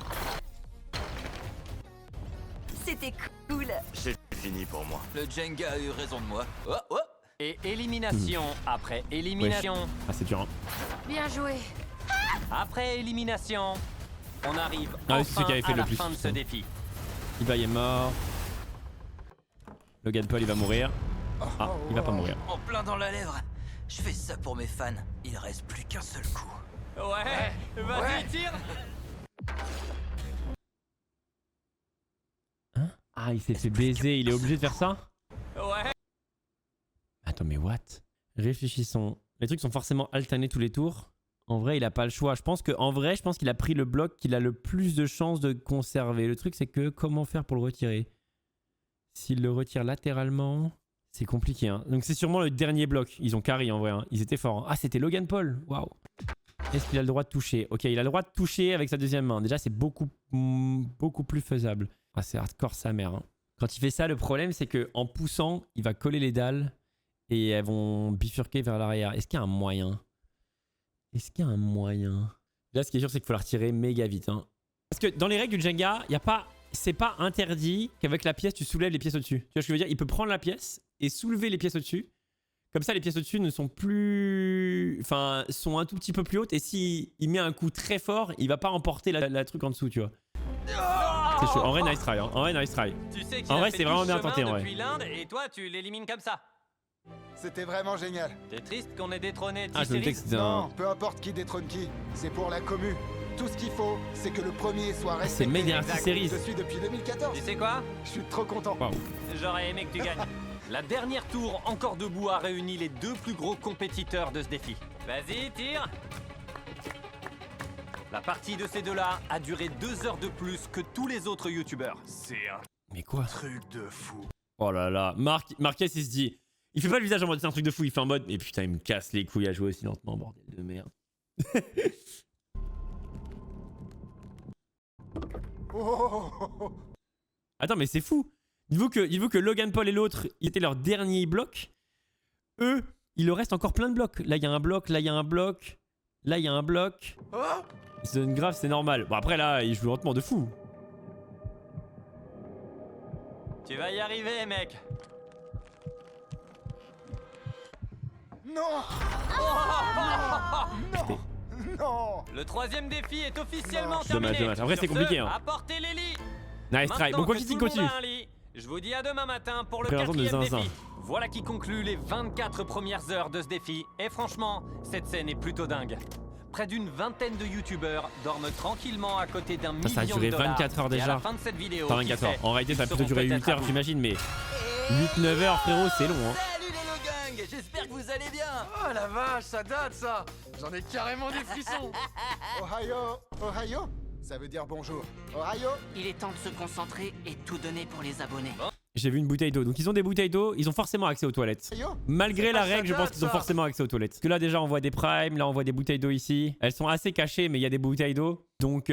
C'était cool. C'est fini pour moi. Le Jenga a eu raison de moi. Oh, oh. Et élimination après élimination Ah, c'est dur, hein. Bien joué. après élimination, on arrive Ah oui, c'est celui enfin qui avait fait à le la plus, fin de ce ça. défi. Ibai est mort. Logan Paul, il va mourir. Ah, il va pas mourir. En plein dans la lèvre. Je fais ça pour mes fans. Il reste plus qu'un seul coup. Ouais, vas-y, tire. Hein? Ah, il s'est fait baiser. Il est obligé de faire ça? Ouais. Attends, mais what? Réfléchissons. Les trucs sont forcément alternés tous les tours. En vrai, il a pas le choix. Je pense qu'il a pris le bloc qu'il a le plus de chances de conserver. Le truc, c'est que comment faire pour le retirer? S'il le retire latéralement, c'est compliqué, hein. Donc c'est sûrement le dernier bloc. Ils ont carry en vrai, hein. Ils étaient forts, hein. Ah, c'était Logan Paul. Waouh. Est-ce qu'il a le droit de toucher? Ok, il a le droit de toucher avec sa deuxième main. Déjà, c'est beaucoup plus faisable. Ah, c'est hardcore sa mère, hein. Quand il fait ça, le problème, c'est que en poussant, il va coller les dalles et elles vont bifurquer vers l'arrière. Est-ce qu'il y a un moyen? Est-ce qu'il y a un moyen? Là, ce qui est sûr, c'est qu'il faut la retirer méga vite, hein. Parce que dans les règles du Jenga, il y a pas... C'est pas interdit qu'avec la pièce, tu soulèves les pièces au-dessus. Tu vois ce que je veux dire? Il peut prendre la pièce et soulever les pièces au-dessus. Comme ça, les pièces au-dessus ne sont plus... Enfin, sont un tout petit peu plus hautes. Et s'il met un coup très fort, il va pas emporter la truc en dessous, tu vois. C'est chaud. En vrai, nice try, hein. En vrai, nice try. Tu sais qu'il En a vrai, fait c'est tout vraiment le bien chemin tenté, en vrai. depuis l'Inde et toi, tu l'élimines comme ça. C'était vraiment génial. T'es triste qu'on ait détrôné Ah, je me disais que T-Series? c'était un... Non, peu importe qui détrône qui. C'est pour la commu. Tout ce qu'il faut, c'est que le premier soit resté. c'est le mec derrière T-Series. Je suis depuis 2014. Tu sais quoi? Je suis trop content. Waouh. J'aurais aimé que tu gagnes. La dernière tour, encore debout, a réuni les deux plus gros compétiteurs de ce défi. Vas-y, tire. La partie de ces deux-là a duré 2 heures de plus que tous les autres youtubeurs. C'est un Mais quoi? truc de fou. Oh là là. Marquez, il se dit... Il fait pas le visage en mode c'est un truc de fou. Il fait en mode... Mais putain, il me casse les couilles à jouer aussi lentement, bordel de merde. Attends, mais c'est fou. Dites-vous que Logan Paul et l'autre, ils étaient leur dernier bloc. Eux, il leur reste encore plein de blocs. Là, il y a un bloc, là, il y a un bloc. Là, il y a un bloc. C'est une grave, c'est normal. Bon, après, là, ils jouent lentement de fou. Tu vas y arriver, mec. Non. Non. Non. Le troisième défi est officiellement Dommage, terminé. dommage. Après, c'est Sur compliqué, ce, hein. Apportez les lits. Nice try. Bon, Maintenant que continue, tout le monde continue. a un lit, je vous dis à demain matin pour le Présentation de 4e zinzin. défi. Voilà qui conclut les 24 premières heures de ce défi. Et franchement, cette scène est plutôt dingue. Près d'une vingtaine de youtubeurs dorment tranquillement à côté d'un million Ça a duré de dollars. 24 heures Et à la déjà. fin de cette vidéo, Enfin, qui 24 heures. sait, En réalité, ça a ils plutôt seront duré peut-être 8 heures, à bout. j'imagine, mais 8-9 heures, frérot, c'est long, hein. Salut les Logang, j'espère que vous allez bien. Oh la vache, ça date ça. J'en ai carrément des frissons. Ohio. Ohio. Ça veut dire bonjour. Ohio. Il est temps de se concentrer et tout donner pour les abonnés. J'ai vu une bouteille d'eau. Donc, ils ont des bouteilles d'eau, ils ont forcément accès aux toilettes. Ohio. Malgré la pas règle, je ça pense date, qu'ils ont ça. forcément accès aux toilettes. Parce que là, déjà, on voit des primes, là, on voit des bouteilles d'eau ici. Elles sont assez cachées, mais il y a des bouteilles d'eau. Donc,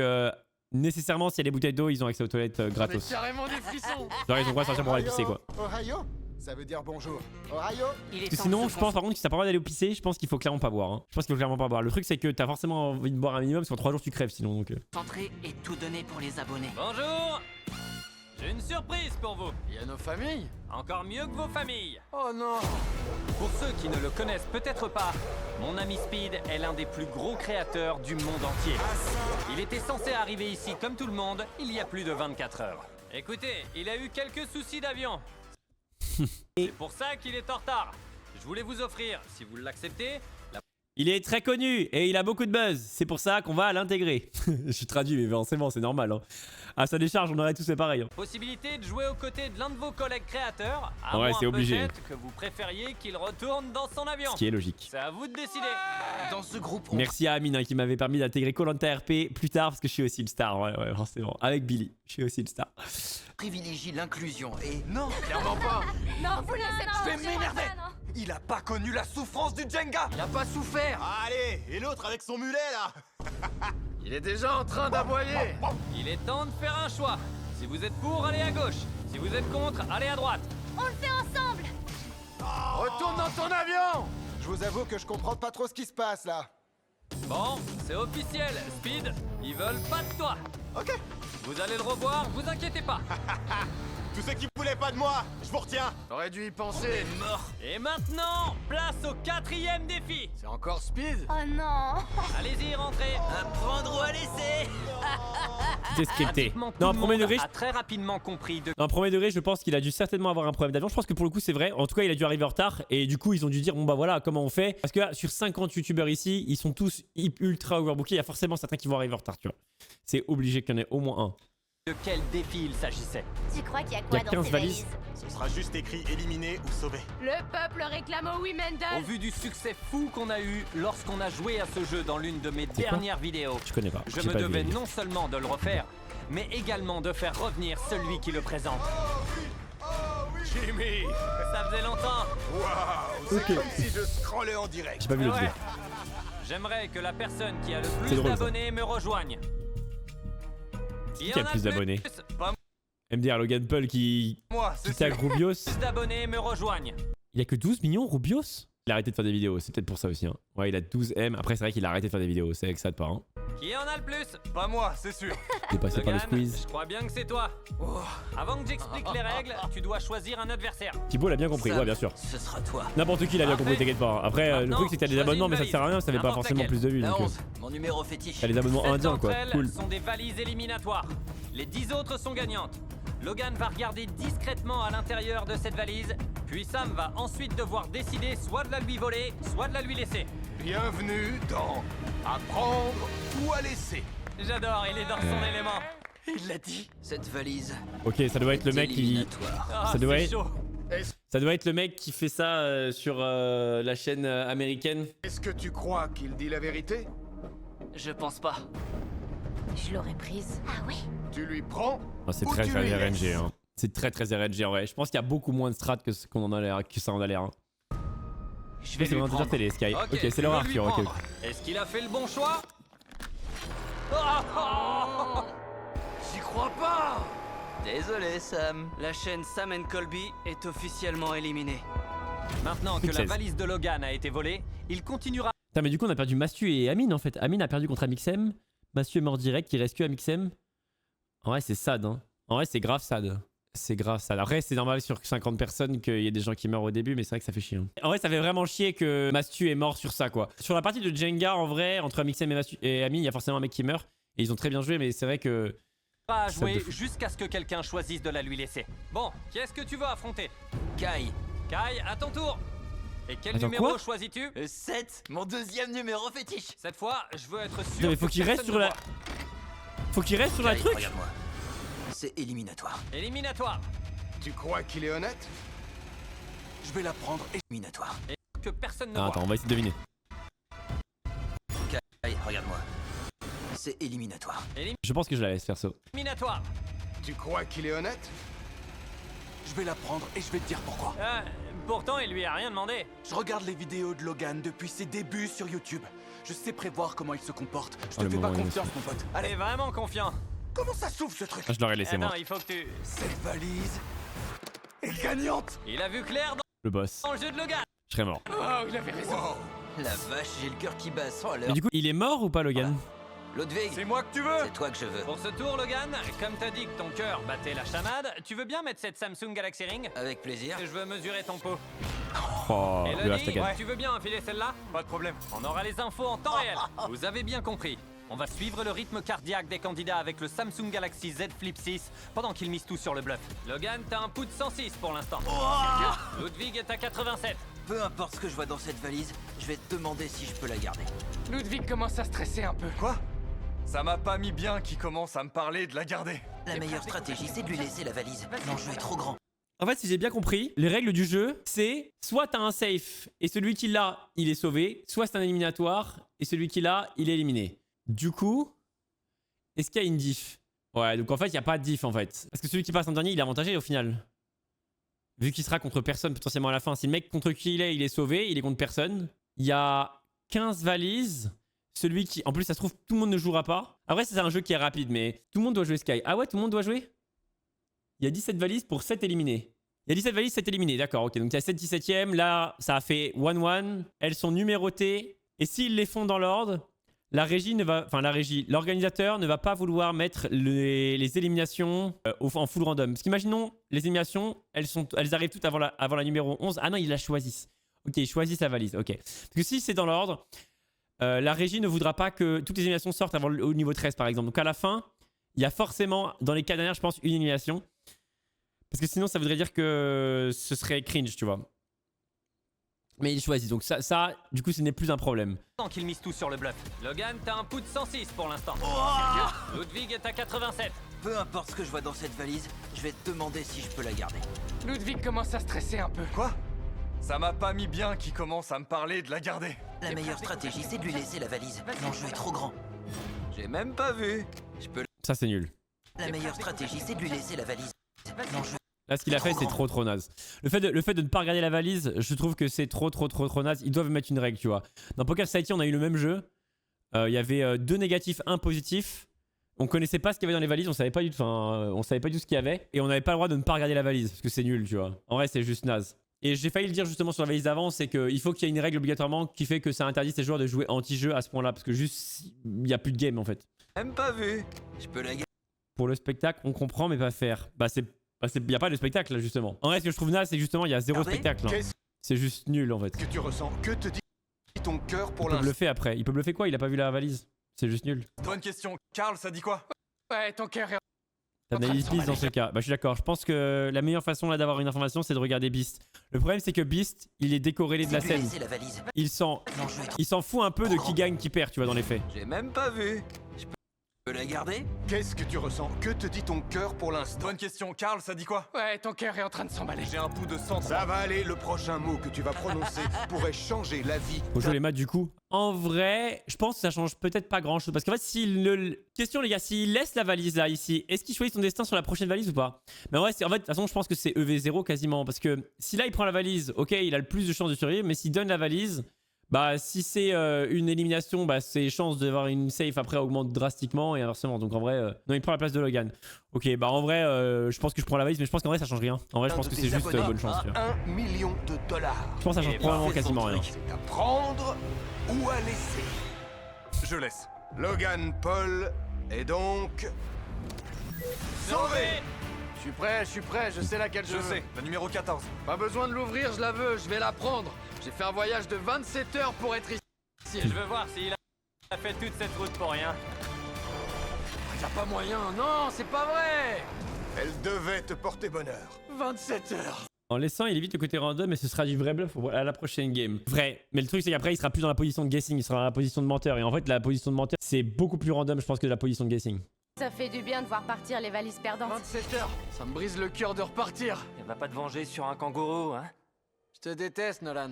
nécessairement, s'il y a des bouteilles d'eau, ils ont accès aux toilettes J'en ai gratos. carrément des frissons. Genre, ils ont quoi sortir pour aller pisser, quoi. Ohio. Ça veut dire bonjour. Ohio. Il est Parce que temps sinon, de je se pense par contre que si t'as pas le droit d'aller pisser, je pense qu'il faut clairement pas boire. Hein. Je pense qu'il faut clairement pas boire. Le truc, c'est que t'as forcément envie de boire un minimum, parce qu'en 3 jours, tu crèves sinon. Donc, concentrer et tout donner pour les abonnés. Bonjour. J'ai une surprise pour vous. Il y a nos familles. Encore mieux que vos familles. Oh non. Pour ceux qui ne le connaissent peut-être pas, mon ami Speed est l'un des plus gros créateurs du monde entier. Il était censé arriver ici comme tout le monde il y a plus de 24 heures. Écoutez, il a eu quelques soucis d'avion. C'est pour ça qu'il est en retard. Je voulais vous offrir, si vous l'acceptez, la il est très connu et il a beaucoup de buzz. C'est pour ça qu'on va l'intégrer. Je suis traduit, mais forcément, c'est normal. Hein. À sa décharge, on aurait tous fait pareil. Hein. possibilité de jouer aux côtés de l'un de vos collègues créateurs. À Ouais, moins c'est obligé. peut-être que vous préfériez qu'il retourne dans son avion. Ce qui est logique. C'est à vous de décider. Dans ce groupe, on Merci à Amine hein, qui m'avait permis d'intégrer Koh-Lanta RP plus tard parce que je suis aussi le star. Ouais, forcément. Avec Billy, je suis aussi le star. privilégie l'inclusion et... Non, clairement pas. Non, vous laissez pas. Je vais m'énerver. Il a pas connu la souffrance du Jenga. Il a pas souffert. Allez, et l'autre avec son mulet là. Il est déjà en train d'aboyer. Il est temps de faire un choix. Si vous êtes pour, allez à gauche. Si vous êtes contre, allez à droite. On le fait ensemble. Retourne dans ton avion. Je vous avoue que je comprends pas trop ce qui se passe là. Bon, c'est officiel, Speed. Ils veulent pas de toi. Ok. Vous allez le revoir, vous inquiétez pas. Tous ceux qui voulaient pas de moi, je vous retiens. J'aurais dû y penser. Et maintenant, place au 4e défi. C'est encore Speed. Oh non. Allez-y, rentrez. À prendre ou à laisser. C'est scripté. Pratiquement tout Non, le premier monde degré, a très rapidement compris de dans le premier degré, je pense qu'il a dû certainement avoir un problème d'avion. Je pense que pour le coup, c'est vrai. En tout cas, il a dû arriver en retard. Et du coup, ils ont dû dire bon, bah voilà, comment on fait. Parce que là, sur 50 youtubeurs ici, ils sont tous ultra overbookés. Il y a forcément certains qui vont arriver en retard, tu vois. C'est obligé qu'il y en ait au moins un. quel défi il s'agissait. Tu crois qu'il y a Il y quoi a dans 15 ces valises. valises? Ce sera juste écrit éliminé ou sauvé. Le peuple réclame au Au Wimendal. vu du succès fou qu'on a eu lorsqu'on a joué à ce jeu dans l'une de mes quoi dernières vidéos, Je connais pas. je J'ai me pas vu devais la vidéo. non seulement de le refaire, mais également de faire revenir celui qui le présente. Jimmy. Ça faisait longtemps. Waouh. C'est comme si je scrollais en direct. J'ai pas vu la Ouais. vidéo. J'aimerais que la personne qui a le C'est plus drôle, ça. d'abonnés me rejoigne. Qui a le plus d'abonnés? Pas MDR Logan Paul qui Moi, c'est tag sûr. Rubios. plus d'abonnés me rejoignent. Il a que 12 millions, Rubios? Il a arrêté de faire des vidéos, c'est peut-être pour ça aussi. Hein. Ouais, il a 12 M. Après, c'est vrai qu'il a arrêté de faire des vidéos, c'est avec ça de part. Hein. Qui en a le plus? Pas moi, c'est sûr. Dépassé par le Logan, squeeze. je crois bien que c'est toi. Avant que j'explique les règles, tu dois choisir un adversaire. Thibaut l'a bien compris, Sam, ouais, bien sûr. Ce sera toi. N'importe qui l'a bien Parfait. compris, t'inquiète pas. Après, le Maintenant, truc, c'est que t'as des choisis abonnements, une mais ça sert à rien, ça fait pas valise. forcément N'importe plus de vues. La Donc, 11, mon numéro fétiche. t'as les abonnements 7 indiens, d'entre quoi. elles Cool. sont des valises éliminatoires. Les 10 autres sont gagnantes. Logan va regarder discrètement à l'intérieur de cette valise, puis Sam va ensuite devoir décider soit de la lui voler, soit de la lui laisser. Bienvenue dans Apprendre ou à laisser. J'adore, il est dans son élément. Il l'a dit. Cette valise. Ok, ça doit être le est mec qui. éliminatoire. Ah, Ça doit c'est être- chaud. Ça doit être le mec qui fait ça sur la chaîne américaine. Est-ce que tu crois qu'il dit la vérité? Je pense pas. Je l'aurais prise. Ah oui. Tu lui prends? Oh, c'est Ou très tu très lui RNG. laisses. Hein. C'est très très RNG, ouais. Je pense qu'il y a beaucoup moins de strats que, que ça en a l'air. Hein. Je vais C'est lui vraiment prendre. télé, Sky. Ok, c'est je leur veux lui Arthur. Ok, prendre. Est-ce qu'il a fait le bon choix? Oh, J'y crois pas. Désolé, Sam. La chaîne Sam & Colby est officiellement éliminée. Maintenant que la 16. valise de Logan a été volée, il continuera. Putain, mais du coup, on a perdu Mastu et Amine en fait. Amine a perdu contre Amixem. Mastu est mort direct, il reste que Amixem. En vrai, c'est sad. Hein. En vrai, c'est grave sad. C'est grave sad. Après, c'est normal sur 50 personnes qu'il y ait des gens qui meurent au début, mais c'est vrai que ça fait chier. Hein. En vrai, ça fait vraiment chier que Mastu est mort sur ça, quoi. Sur la partie de Jenga, en vrai, entre Amixem et Amine, il y a forcément un mec qui meurt. Et ils ont très bien joué, mais c'est vrai que. À Ça jouer de fou. jusqu'à ce que quelqu'un choisisse de la lui laisser. Bon, qui est-ce que tu veux affronter? Kai. Kai, à ton tour. Et quel Attends, numéro quoi choisis-tu? 7, mon deuxième numéro fétiche. Cette fois, je veux être sûr. Non, mais faut que qu'il reste personne sur ne la. voit. Faut qu'il reste sur la Kai, truc. regarde-moi. C'est éliminatoire. Éliminatoire. Tu crois qu'il est honnête? Je vais la prendre éliminatoire. Et que personne ne Ah, voit. attends, on va essayer de deviner. Kai, regarde-moi. C'est éliminatoire. Je pense que je la laisse perso. Éliminatoire. Tu crois qu'il est honnête? Je vais la prendre et je vais te dire pourquoi. Pourtant, il lui a rien demandé. Je regarde les vidéos de Logan depuis ses débuts sur YouTube. Je sais prévoir comment il se comporte. Je Oh, te le fais pas moment confiance, mon pote. Allez, Allez, vraiment confiant. comment ça s'ouvre ce truc? Ah, je l'aurais laissé Non, moi. il faut que tu. Cette valise est gagnante. Il a vu clair Le boss. dans le jeu de Logan. Je serais mort. Oh, il avait raison. La vache, j'ai le cœur qui bat sans Mais l'heure. du coup, il est mort ou pas, Logan? Ludwig, C'est moi que tu veux. c'est toi que je veux. Pour ce tour, Logan, comme t'as dit que ton cœur battait la chamade, tu veux bien mettre cette Samsung Galaxy Ring? Avec plaisir. Je veux mesurer ton pot. Oh, Et le Loni, hashtag. tu veux bien enfiler celle-là? Pas de problème. On aura les infos en temps réel. Vous avez bien compris. On va suivre le rythme cardiaque des candidats avec le Samsung Galaxy Z Flip 6 pendant qu'ils misent tout sur le bluff. Logan, t'as un pouls de 106 pour l'instant. Ludwig est à 87. Peu importe ce que je vois dans cette valise, je vais te demander si je peux la garder. Ludwig commence à stresser un peu. Quoi? Ça m'a pas mis bien qu'il commence à me parler de la garder. La meilleure stratégie, c'est de lui laisser la valise. L'enjeu est trop grand. En fait, si j'ai bien compris, les règles du jeu, c'est soit t'as un safe et celui qui l'a, il est sauvé, soit c'est un éliminatoire et celui qui l'a, il est éliminé. Du coup, est-ce qu'il y a une diff? Ouais, donc en fait, il n'y a pas de diff en fait. Parce que celui qui passe en dernier, il est avantagé au final. Vu qu'il sera contre personne potentiellement à la fin. Si le mec contre qui il est sauvé, il est contre personne. Il y a 15 valises. Celui qui... En plus, ça se trouve, tout le monde ne jouera pas. Après, c'est un jeu qui est rapide, mais tout le monde doit jouer Sky. Ah ouais, tout le monde doit jouer? Il y a 17 valises pour 7 éliminés. Il y a 17 valises, 7 éliminés. D'accord, ok. Donc il y a 7 17e. Là, ça a fait 1-1. Elles sont numérotées. Et s'ils les font dans l'ordre, la régie ne va... Enfin, la régie, l'organisateur ne va pas vouloir mettre les éliminations en full random. Parce qu'imaginons, les éliminations, elles arrivent toutes avant la numéro 11. Ah non, ils la choisissent. Ok, ils choisissent la valise. Ok. Parce que si c'est dans l'ordre, la régie ne voudra pas que toutes les éliminations sortent avant au niveau 13, par exemple. Donc à la fin, il y a forcément, dans les cas derniers, je pense, une élimination. Parce que sinon, ça voudrait dire que ce serait cringe, tu vois. Mais ils choisissent. Donc ça du coup, ce n'est plus un problème. Tant qu'ils misent tout sur le bluff. Logan, t'as un pouls de 106 pour l'instant. Ludwig est à 87. Peu importe ce que je vois dans cette valise, je vais te demander si je peux la garder. Ludwig commence à stresser un peu. Quoi? Ça m'a pas mis bien qu'il commence à me parler de la garder. La meilleure stratégie, c'est de lui laisser la valise. L'enjeu est trop grand. J'ai même pas vu. Je peux. Ça, c'est nul. La meilleure stratégie, c'est de lui laisser la valise. L'enjeu. Là, ce qu'il a fait, c'est trop naze. Le fait de ne pas regarder la valise, je trouve que c'est trop naze. Ils doivent mettre une règle, tu vois. Dans Poker Society, on a eu le même jeu. Il y avait 2 négatifs, 1 positif. On connaissait pas ce qu'il y avait dans les valises, on savait pas du tout ce qu'il y avait. Et on n'avait pas le droit de ne pas regarder la valise, parce que c'est nul, tu vois. En vrai, c'est juste naze. Et j'ai failli le dire justement sur la valise d'avant, c'est qu'il faut qu'il y ait une règle obligatoirement qui fait que ça interdit ces joueurs de jouer anti-jeu à ce point-là. Parce que juste, il n'y a plus de game, en fait. Même pas vu. Je peux la garder. Pour le spectacle, on comprend, mais pas faire. Il n'y a pas de spectacle là justement. En vrai, ce que je trouve naze, c'est que justement il y a 0 Regardez. spectacle. Hein. Qu'est-ce C'est juste nul en fait. que tu ressens? Que te dit ton cœur pour Il peut l'instant? bluffer après. Il peut bluffer quoi? Il a pas vu la valise. C'est juste nul. Bonne question. Karl, ça dit quoi? Ouais, ton cœur est... T'analyses Beast dans ce cas. Bah je suis d'accord. Je pense que la meilleure façon là d'avoir une information, c'est de regarder Beast. Le problème c'est que Beast, il est décorrélé de la C'est de lui scène. laisser la valise. Il s'en L'enjeu est trop. fout un peu de qui gagne, qui perd, tu vois, dans les faits. J'ai même pas vu. Je peux peux la garder? Qu'est-ce que tu ressens? Que te dit ton cœur pour l'instant? Bonne question. Karl, ça dit quoi? Ouais, ton cœur est en train de s'emballer. J'ai un pouls de 103. Ça va aller, le prochain mot que tu vas prononcer pourrait changer la vie. Faut jouer les maths du coup. En vrai, je pense que ça change peut-être pas grand chose. Parce qu'en fait, s'il ne... Question les gars, s'il laisse la valise là, ici, est-ce qu'il choisit son destin sur la prochaine valise ou pas? Mais en vrai, de toute façon, je pense que c'est EV0 quasiment. Parce que si là, il prend la valise, ok, il a le plus de chances de survivre. Mais s'il donne la valise, bah si c'est une élimination, bah ses chances d'avoir une safe après augmentent drastiquement et inversement. Donc en vrai, non, il prend la place de Logan. Ok, bah en vrai, je pense que je prends la valise, mais je pense qu'en vrai, ça change rien. En vrai, je pense que c'est juste bonne chance. Tu vois. 1 million de dollars. Je pense que ça change probablement quasiment rien. C'est à prendre ou à laisser. Je laisse. Logan Paul est donc... sauvé. Je suis prêt, je sais laquelle je Je veux. sais, la numéro 14. Pas besoin de l'ouvrir, je la veux, je vais la prendre. J'ai fait un voyage de 27 heures pour être ici. Je veux voir s'il a fait toute cette route pour rien. Y'a pas moyen, non, c'est pas vrai. Elle devait te porter bonheur. 27 heures. En laissant, il évite le côté random et ce sera du vrai bluff à la prochaine game. Vrai. Mais le truc, c'est qu'après, il sera plus dans la position de guessing, il sera dans la position de menteur. Et en fait, la position de menteur, c'est beaucoup plus random, je pense, que la position de guessing. Ça fait du bien de voir partir les valises perdantes. 27 heures, ça me brise le cœur de repartir. Elle va pas te venger sur un kangourou, hein? Je te déteste, Nolan.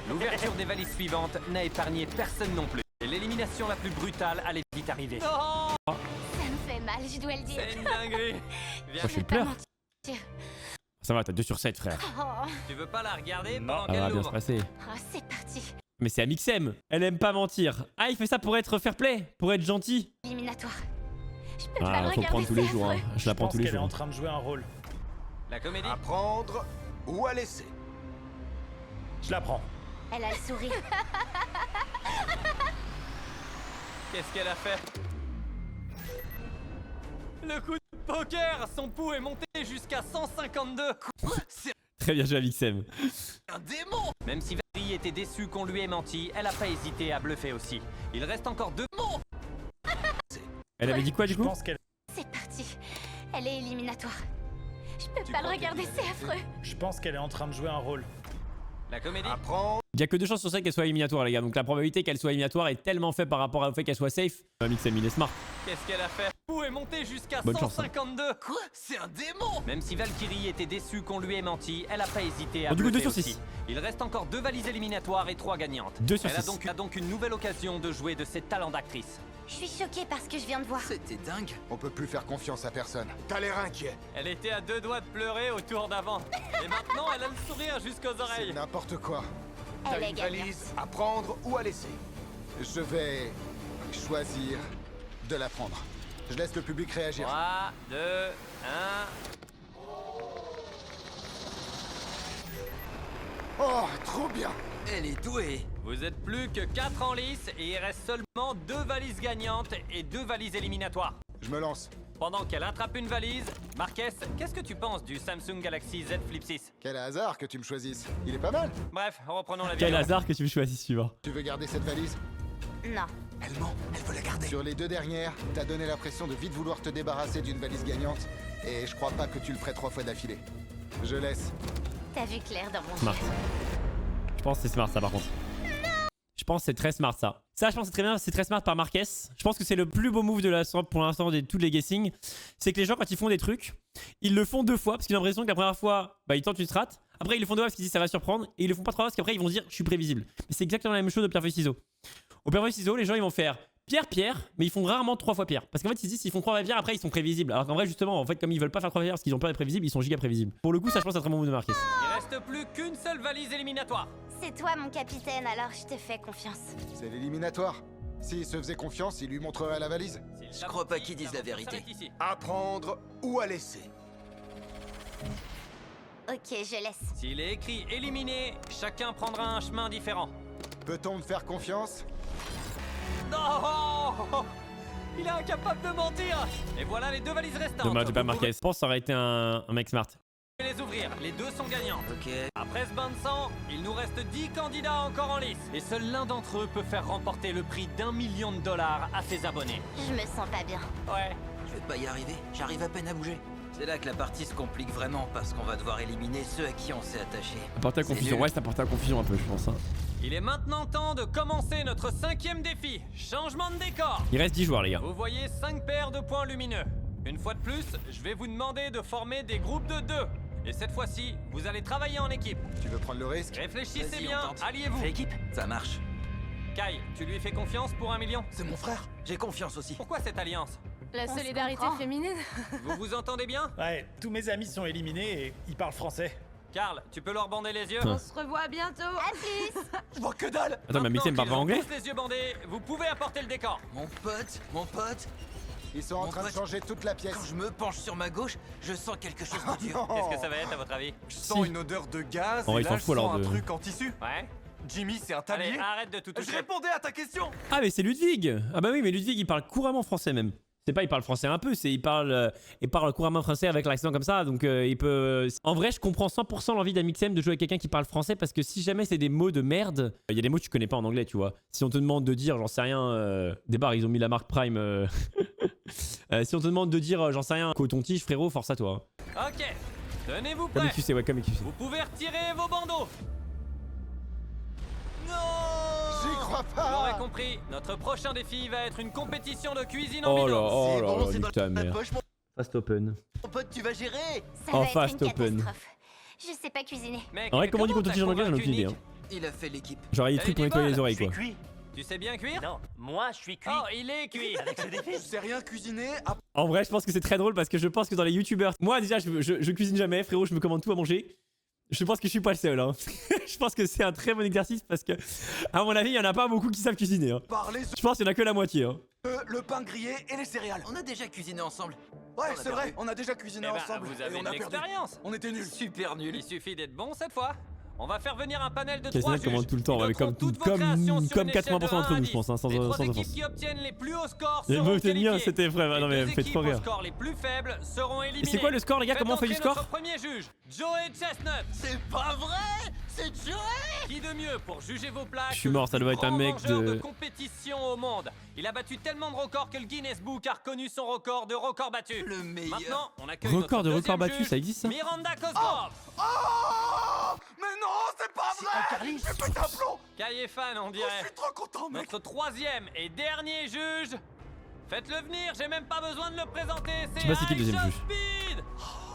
L'ouverture des valises suivantes n'a épargné personne non plus. Et l'élimination la plus brutale allait vite arriver. Ça me fait mal, je dois le dire. C'est une dinguerie. Viens, Oh, je pleure. Ça va, t'as 2 sur 7, frère. Oh, tu veux pas la regarder pendant Ça va qu'elle bien se l'ouvre? passer. oh, c'est parti. Mais c'est Amixem. Elle aime pas mentir. Ah, il fait ça pour être fair play, pour être gentil. Éliminatoire. Je peux pas Ah, le faut regarder, prendre tous les c'est jours. Hein. affreux. Je la prends tous les jours. en train de jouer un rôle. La comédie? À prendre ou à laisser. Je la prends. Elle a le sourire. Qu'est-ce qu'elle a fait? Le coup de poker! Son pouls est monté jusqu'à 152. C'est Très bien joué, Amixem. un démon! Même si Valérie était déçue qu'on lui ait menti, elle a pas hésité à bluffer aussi. Il reste encore 2 mots! Elle avait dit quoi du Je coup? pense qu'elle C'est parti. Elle est éliminatoire. Je peux pas le regarder, c'est affreux. est en train de jouer un rôle. La comédie? À prendre. Il y a que 2 chances sur 7 qu'elle soit éliminatoire, les gars. Donc la probabilité qu'elle soit éliminatoire est tellement faible par rapport au fait qu'elle soit safe. Amixem, il est smart. Qu'est-ce qu'elle a fait? Le pouls est monté jusqu'à Bonne chance, hein. 152. Quoi? C'est un démon! Même si Valkyrie était déçue qu'on lui ait menti, elle a pas hésité à Bon, du coup, bluffer 2 sur aussi. 6. Il reste encore 2 valises éliminatoires et 3 gagnantes. 2 sur Elle 6. a donc une nouvelle occasion de jouer de ses talents d'actrice. Je suis choquée par ce que je viens de voir. C'était dingue. On peut plus faire confiance à personne. T'as l'air inquiet. Elle était à 2 doigts de pleurer au tour d'avant. Et maintenant, elle a le sourire jusqu'aux C'est oreilles. n'importe quoi. Elle T'as est une gagnante. valise à prendre ou à laisser. Je vais choisir de la prendre. Je laisse le public réagir. 3, 2, 1... Oh, trop bien. Elle est douée. Vous êtes plus que 4 en lice et il reste seulement 2 valises gagnantes et 2 valises éliminatoires. Je me lance. Pendant qu'elle attrape une valise, Marquez, qu'est-ce que tu penses du Samsung Galaxy Z Flip 6? Quel hasard que tu me choisisses. Il est pas mal. Bref, reprenons la Quel vidéo. hasard que tu me choisis suivant. Tu veux garder cette valise? Non. Elle ment, elle veut la garder. Sur les 2 dernières, t'as donné l'impression de vite vouloir te débarrasser d'une valise gagnante. Et je crois pas que tu le ferais 3 fois d'affilée. Je laisse. T'as vu clair dans mon Smart. jeu. Je pense que c'est smart ça par contre. Je pense que c'est très smart ça. Ça, je pense que c'est très bien, c'est très smart par Marquez. Je pense que c'est le plus beau move de la sorte pour l'instant de tous les guessing. C'est que les gens, quand ils font des trucs, ils le font 2 fois parce qu'ils ont l'impression que la première fois, bah, ils tentent une strat. Après, ils le font 2 fois parce qu'ils disent ça va surprendre. Et ils le font pas 3 fois parce qu'après, ils vont se dire je suis prévisible. Mais c'est exactement la même chose au pierre feuille ciseaux. Au pierre feuille ciseaux, les gens ils vont faire pierre, mais ils font rarement 3 fois pierre. Parce qu'en fait, ils se disent s'ils font 3 fois pierre, après ils sont prévisibles. Alors qu'en vrai, justement, en fait, comme ils veulent pas faire 3 fois pierre parce qu'ils ont peur d'être prévisibles, ils sont giga prévisibles. Pour le coup, ça, je pense, c'est un très bon move de Marquez. Il reste plus qu'une seule valise éliminatoire. C'est toi mon capitaine, alors je te fais confiance. C'est l'éliminatoire. S'il se faisait confiance, il lui montrerait la valise. Je crois pas qu'ils disent la vérité. Ici. À prendre ou à laisser. Ok, je laisse. S'il est écrit éliminé, chacun prendra un chemin différent. Peut-on me faire confiance? Non! Il est incapable de mentir! Et voilà les 2 valises restantes. Dommage de pas Vous Marquez. Je pense que ça aurait été un mec smart. pouvez les ouvrir, les 2 sont gagnantes. Ok. Après ce bain de sang, il nous reste 10 candidats encore en lice. Et seul l'un d'entre eux peut faire remporter le prix d'1 million de dollars à ses abonnés. Je me sens pas bien. Ouais. Je vais pas y arriver. J'arrive à peine à bouger. C'est là que la partie se complique vraiment parce qu'on va devoir éliminer ceux à qui on s'est attaché. Apporter à confusion, ouais, ça apporte à confusion un peu, je pense. Hein. Il est maintenant temps de commencer notre 5e défi. Changement de décor. Il reste 10 joueurs, les gars. Vous voyez 5 paires de points lumineux. Une fois de plus, je vais vous demander de former des groupes de 2. Et cette fois-ci, vous allez travailler en équipe. Tu veux prendre le risque? Réfléchissez Vas-y, bien, on tente. alliez-vous. Équipe, ça marche. Kai, tu lui fais confiance pour 1 million? C'est mon frère. J'ai confiance aussi. Pourquoi cette alliance? La solidarité féminine. Vous vous entendez bien? Ouais, tous mes amis sont éliminés et ils parlent français. Karl, tu peux leur bander les yeux? On se revoit bientôt. À plus. Je vois que dalle. Attends, mais Mixem parle pas anglais? Tous les yeux bandés, vous pouvez apporter le décor. Mon pote. Ils sont en train de changer toute la pièce. Quand je me penche sur ma gauche, je sens quelque chose de dur. Qu'est-ce que ça va être à votre avis? Je sens une odeur de gaz Oh, et ils s'en là je foutent, sens alors, un de- truc en tissu. Ouais. Jimmy, c'est un Allez, tablier. arrête de tout Je toucher. répondais à ta question. Ah, mais c'est Ludwig. Ah bah oui, mais Ludwig, il parle couramment français même. C'est pas il parle français un peu, c'est il parle couramment français avec l'accent comme ça, donc il peut... En vrai, je comprends 100% l'envie d'Amixem de jouer avec quelqu'un qui parle français, parce que si jamais c'est des mots de merde, il y a des mots que tu connais pas en anglais, tu vois. Si on te demande de dire, j'en sais rien, des barres, ils ont mis la marque Prime... si on te demande de dire, j'en sais rien, coton-tige, frérot, force à toi. Ok, tenez-vous Comme prêts. XQC, ouais, comme XQC. Vous pouvez retirer vos bandeaux. J'y crois Vous l'aurez pas. compris, notre prochain défi va être une compétition de cuisine en Oh là, binôme. oh là, bon, là, c'est nique dans ta la mère. poche, Fast open. Mon pote, tu vas gérer. Ça En va être fast une open. catastrophe. Je sais pas cuisiner. Mec, En vrai, comment on dit t'as coton-tige en anglais, j'en ai convaincu aucune idée. Nick? Hein. Il a fait l'équipe. Genre, il y a des T'as trucs pour eu du nettoyer bol. les oreilles, Je suis quoi. cuit. Tu sais bien cuire? Non, moi je suis cuit. Oh, il est cuit. Avec ce défi. Je sais rien cuisiner. En vrai, je pense que c'est très drôle parce que je pense que dans les youtubeurs, moi déjà, je cuisine jamais, frérot, je me commande tout à manger. Je pense que je suis pas le seul. Hein. Je pense que c'est un très bon exercice parce que, à mon avis, il y en a pas beaucoup qui savent cuisiner. Hein. Par les Je pense qu'il y en a que la moitié. Hein. le pain grillé et les céréales. On a déjà cuisiné ensemble. Ouais, On a c'est vrai. perdu. On a déjà cuisiné Eh ben, ensemble vous et avez on de a perdu. l'expérience. On était nuls. Super nul. Il suffit d'être bon cette fois. On va faire venir un panel de Quasiment 3 juges. commande tout le temps, Ils ouais, noteront comme toutes vos créations sur une échelle 80% de 1 d'entre à nous, 10. je pense, hein, sans Les 3 offense. équipes qui obtiennent les plus hauts scores Les seront mots étaient qualifiées. miens, c'était vrai. Les Non, mais deux faites trop équipes aux rire. scores les plus faibles seront Et éliminées. c'est quoi le score, les gars? Comment on fait du Faites score? entrer notre premier juge, Joey Chestnut. C'est pas vrai. C'est Joey. Qui de mieux pour juger vos plats? Je suis mort, ça doit être un mec de de... compétition au monde. Il a battu tellement de records que le Guinness Book a reconnu son record de record battu. Le meilleur. Maintenant, on accueille Record de notre record deuxième battu, juge, ça existe ça? Miranda Cosgrove. Oh mais non, c'est pas vrai. Carly. J'ai pété un plomb. Kai est fan, on Je dirait. suis trop content, mec. Notre troisième et dernier juge. Faites-le venir, j'ai même pas besoin de le présenter. Je sais pas c'est qui le deuxième Aisha juge. Speed.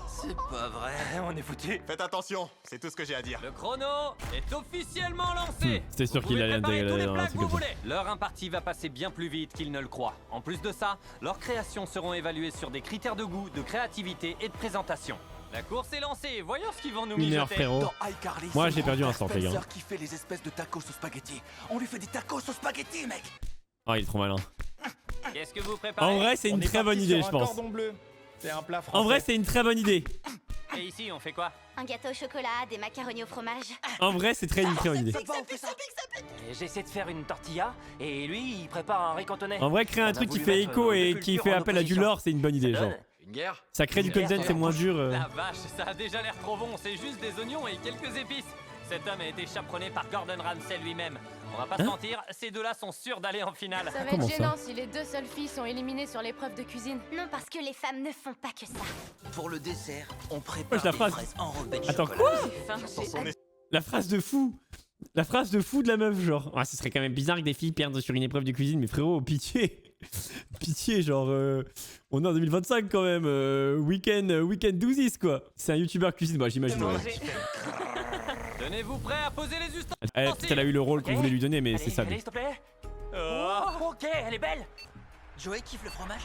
C'est pas vrai. On est foutu. Faites attention, c'est tout ce que j'ai à dire. Le chrono est officiellement lancé. C'était sûr Vous qu'il pouvez allait préparer tous les intégrer plats un que truc vous comme ça. voulez. Leur imparti va passer bien plus vite qu'ils ne le croient. En plus de ça, leurs créations seront évaluées sur des critères de goût, de créativité et de présentation. La course est lancée, voyons ce qu'ils vont nous Une heure, mijoter. frérot. Dans iCarly, Moi, c'est j'ai mon perdu un frère sort, les gars. Spencer qui fait les espèces de tacos au spaghetti. On lui fait des tacos au spaghetti, mec. Oh, il est trop malin. Qu'est-ce que vous préparez? En vrai, c'est On une est très parti bonne idée, sur je un pense. cordon bleu. C'est un plat français. En vrai, c'est une très bonne idée. Et ici, on fait quoi? Un gâteau au chocolat, des macaronis au fromage. En vrai, c'est une très bonne idée. J'essaie de faire une tortilla et lui il prépare un riz cantonais. En vrai, créer un On a truc qui voulu fait mettre écho nos et deux qui cultures fait en appel à du opposition. lore, c'est une bonne idée, Ça genre. donne Une guerre. Ça crée du Une guerre content, sur c'est la moins bouche. dur. La vache, ça a déjà l'air trop bon, c'est juste des oignons et quelques épices. Cet homme a été chaperonné par Gordon Ramsay lui-même. On va pas se mentir, ces deux-là sont sûrs d'aller en finale. Ça va Comment être ça gênant si les deux seules filles sont éliminées sur l'épreuve de cuisine. Non, parce que les femmes ne font pas que ça. Pour le dessert, on prépare Wesh, la des phrase. fraises enrobées de Attends, chocolat. quoi? Enfin, La phrase de fou. La phrase de fou de la meuf, genre. Ah, ce serait quand même bizarre que des filles perdent sur une épreuve de cuisine, mais frérot, pitié. Pitié, genre. On est en 2025 quand même. Weekend do this, quoi. C'est un youtubeur cuisine, bah j'imagine. Ouais. Tenez-vous prêts à poser les ustensiles. Peut-être elle a eu le rôle qu'on voulait lui donner, mais c'est ça. Allez, s'il te plaît. Oh, ok, elle est belle. Joey kiffe le fromage.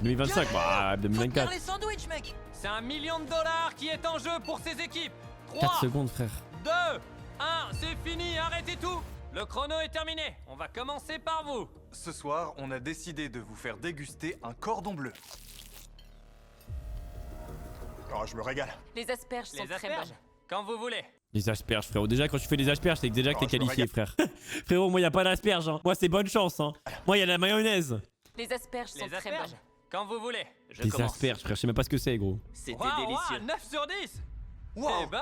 2025, bah Faut 2024. faire les sandwichs, mec. C'est $1 million qui est en jeu pour ces équipes. 4 3, secondes, frère. 2, 1, c'est fini, arrêtez tout. Le chrono est terminé. On va commencer par vous. Ce soir, on a décidé de vous faire déguster un cordon bleu. Oh, je me régale. les asperges sont Les très bonnes. asperges, quand vous voulez. Les asperges, frérot. Déjà, quand tu fais des asperges, c'est déjà que Oh, t'es je me qualifié, frère. Frérot, moi, y a pas d'asperges. Hein. Moi, c'est bonne chance. Hein. Moi, y a la mayonnaise. Les asperges sont Les très asperges, bonnes. quand vous voulez. Je Des commence. asperges, frère. Je sais même pas ce que c'est, gros. C'était Waouh, délicieux. 9 sur 10. Wow. Eh ben,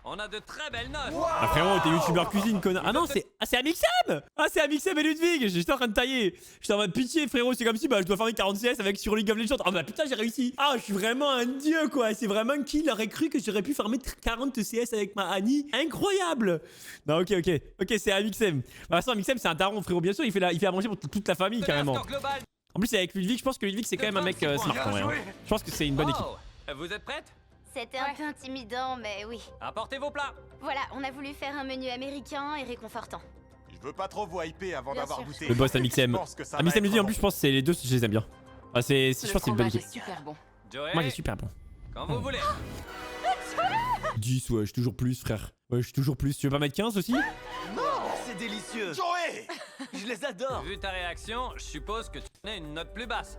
On a de très belles notes. Ah frérot, t'es youtubeur cuisine, connard. Ah non, c'est Amixem. Ah, c'est Amixem et Ludwig. J'étais en train de tailler. J'étais en mode pitié, frérot. C'est comme si bah, je dois farmer 40 CS avec sur League of Legends. Ah bah putain, j'ai réussi. Ah, je suis vraiment un dieu, quoi. C'est vraiment qui l'aurait cru que j'aurais pu farmer 40 CS avec ma Annie. Incroyable. Non, ok, c'est Amixem. Bah, de toute façon, Amixem, c'est un daron, frérot. Bien sûr, il fait à manger pour toute la famille, carrément. En plus, avec Ludwig, je pense que Ludwig, c'est quand même un mec smart en vrai. Hein. Je pense que c'est une bonne équipe. Vous êtes prête? C'était un peu intimidant, mais oui. Apportez vos plats. Voilà, on a voulu faire un menu américain et réconfortant. Je veux pas trop vous hyper avant d'avoir goûté. Le boss Amixem. Amixem Ludwig, en plus, je pense que c'est les deux, je les aime bien. Ah, je pense que c'est une bonne équipe. Super bon. Moi, j'ai super bon. Quand vous voulez. 10, ouais, je suis toujours plus, frère. Ouais, je suis toujours plus. Tu veux pas mettre 15 aussi? Non, c'est délicieux. Joey! Je les adore. Vu ta réaction, je suppose que tu connais une note plus basse.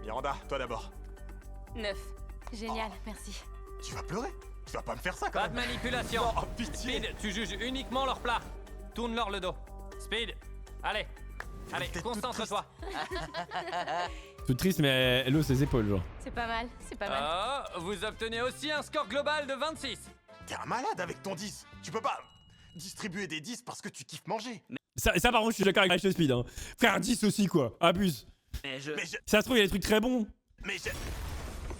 Miranda, toi d'abord. 9. Génial, merci. Tu vas pleurer? Tu vas pas me faire ça quand Pas de même. manipulation. Oh, pitié. Speed, tu juges uniquement leur plat. Tourne-leur le dos. Speed, allez, concentre-toi. Tout triste, mais elle hausse ses épaules, genre. C'est pas mal, c'est pas mal. Oh, vous obtenez aussi un score global de 26. T'es un malade avec ton 10. Tu peux pas distribuer des 10 parce que tu kiffes manger. Ça par contre, je suis d'accord avec Speed. Hein. Frère, 10 aussi, quoi. Abuse. Mais je... Ça se trouve, il y a des trucs très bons. Mais je...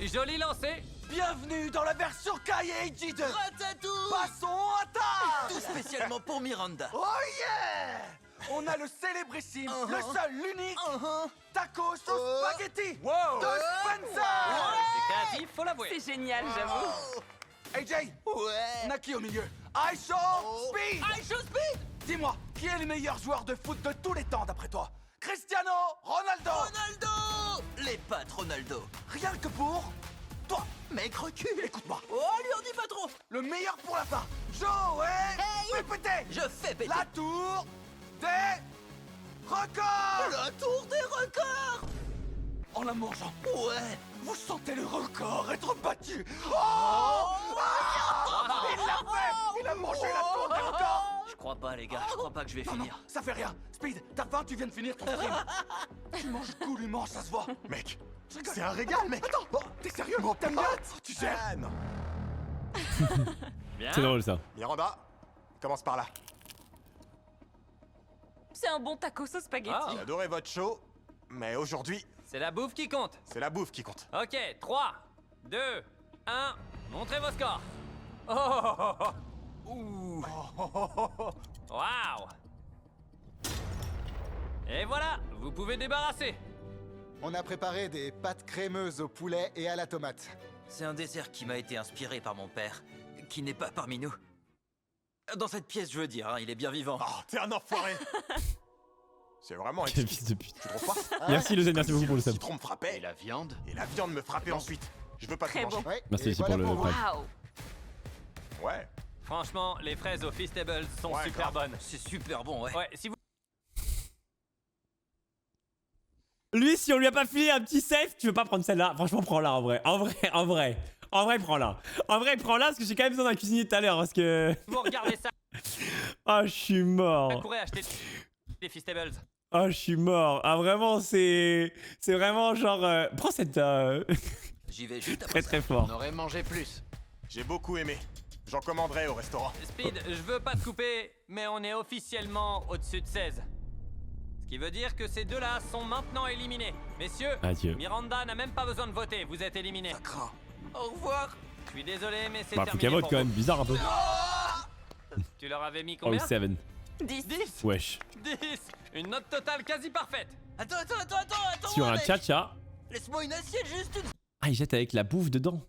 Joli lancé. Bienvenue dans la version Kaieji de Ratatouille. Passons à table. Tout spécialement pour Miranda. Oh yeah! On a le célébrissime, le seul, l'unique, tacos au spaghetti de Spencer. C'est créatif, faut l'avouer. C'est génial, j'avoue. AJ, Ouais. Naki au milieu. Aisho, Speed. Aisho Speed. Dis-moi, qui est le meilleur joueur de foot de tous les temps d'après toi? Cristiano Ronaldo. Ronaldo. Les pattes Ronaldo. Rien que pour toi. Mec, recule. Écoute-moi. Oh, lui en dis pas trop. Le meilleur pour la fin. Joey Hey. Pépété. Je fais péter. La tour des records. La tour des records. En la mangeant, Ouais. vous sentez le record être battu. Oh, il l'a fait. Il a mangé la tour des records. Je crois pas, les gars. Je crois pas que je vais Non, non, finir. ça fait rien. Speed, t'as faim, tu viens de finir ton stream. Tu manges goulûment, ça se voit. Mec, c'est un régal, mec. Attends, bon, t'es sérieux? T'aimes bien? Tu sais. Ah non. Bien. C'est drôle, ça. Miranda, commence par là. C'est un bon taco sauce spaghetti. Ah. J'ai adoré votre show, mais aujourd'hui, C'est la bouffe qui compte. c'est la bouffe qui compte. Ok, 3, 2, 1, montrez vos scores. Oh, ouh. Waouh. Et voilà, vous pouvez débarrasser. On a préparé des pâtes crémeuses au poulet et à la tomate. C'est un dessert qui m'a été inspiré par mon père, qui n'est pas parmi nous. Dans cette pièce, je veux dire, hein, il est bien vivant. Oh, t'es un enfoiré. C'est vraiment Quel exquis. fils de pute. Tu trouves pas? Merci, le zen, merci beaucoup pour le Le sub. citron me frappait. Et la viande? Et la viande me frappait ensuite. Je veux pas tout Très manger. bon. Ouais, Merci et aussi voilà pour le vous. prêt. Waouh. Ouais. Franchement, les fraises au Feastables sont Ouais, super grave. bonnes. C'est super bon, ouais. Ouais, si vous... Lui, si on lui a pas filé un petit safe, tu veux pas prendre celle-là? Franchement, prends-la en vrai. En vrai, prends-la. En vrai, prends-la parce que j'ai quand même besoin d'un cuisinier tout à l'heure parce que. Vous regardez ça, Ah, je suis mort. courez acheter des Feastables. Ah, je suis mort. Ah, vraiment, c'est vraiment genre. Prends cette. J'y vais juste après Très ça. fort. On aurait mangé plus. J'ai beaucoup aimé. J'en commanderai au restaurant. Speed, je veux pas te couper, mais on est officiellement au-dessus de 16. Ce qui veut dire que ces deux-là sont maintenant éliminés. Messieurs, Adieu. Miranda n'a même pas besoin de voter, vous êtes éliminés. Au revoir. Je suis désolé, mais c'est Bah, faut terminé qu'elle vote pour quand vous. même. Bizarre un peu. Tu leur avais mis Oh, combien? 7. 10. 10. Wesh. 10. Une note totale quasi parfaite. Attends, Sur un mec. tcha-tcha. Laisse-moi une assiette juste une... Ah, il jette avec la bouffe dedans.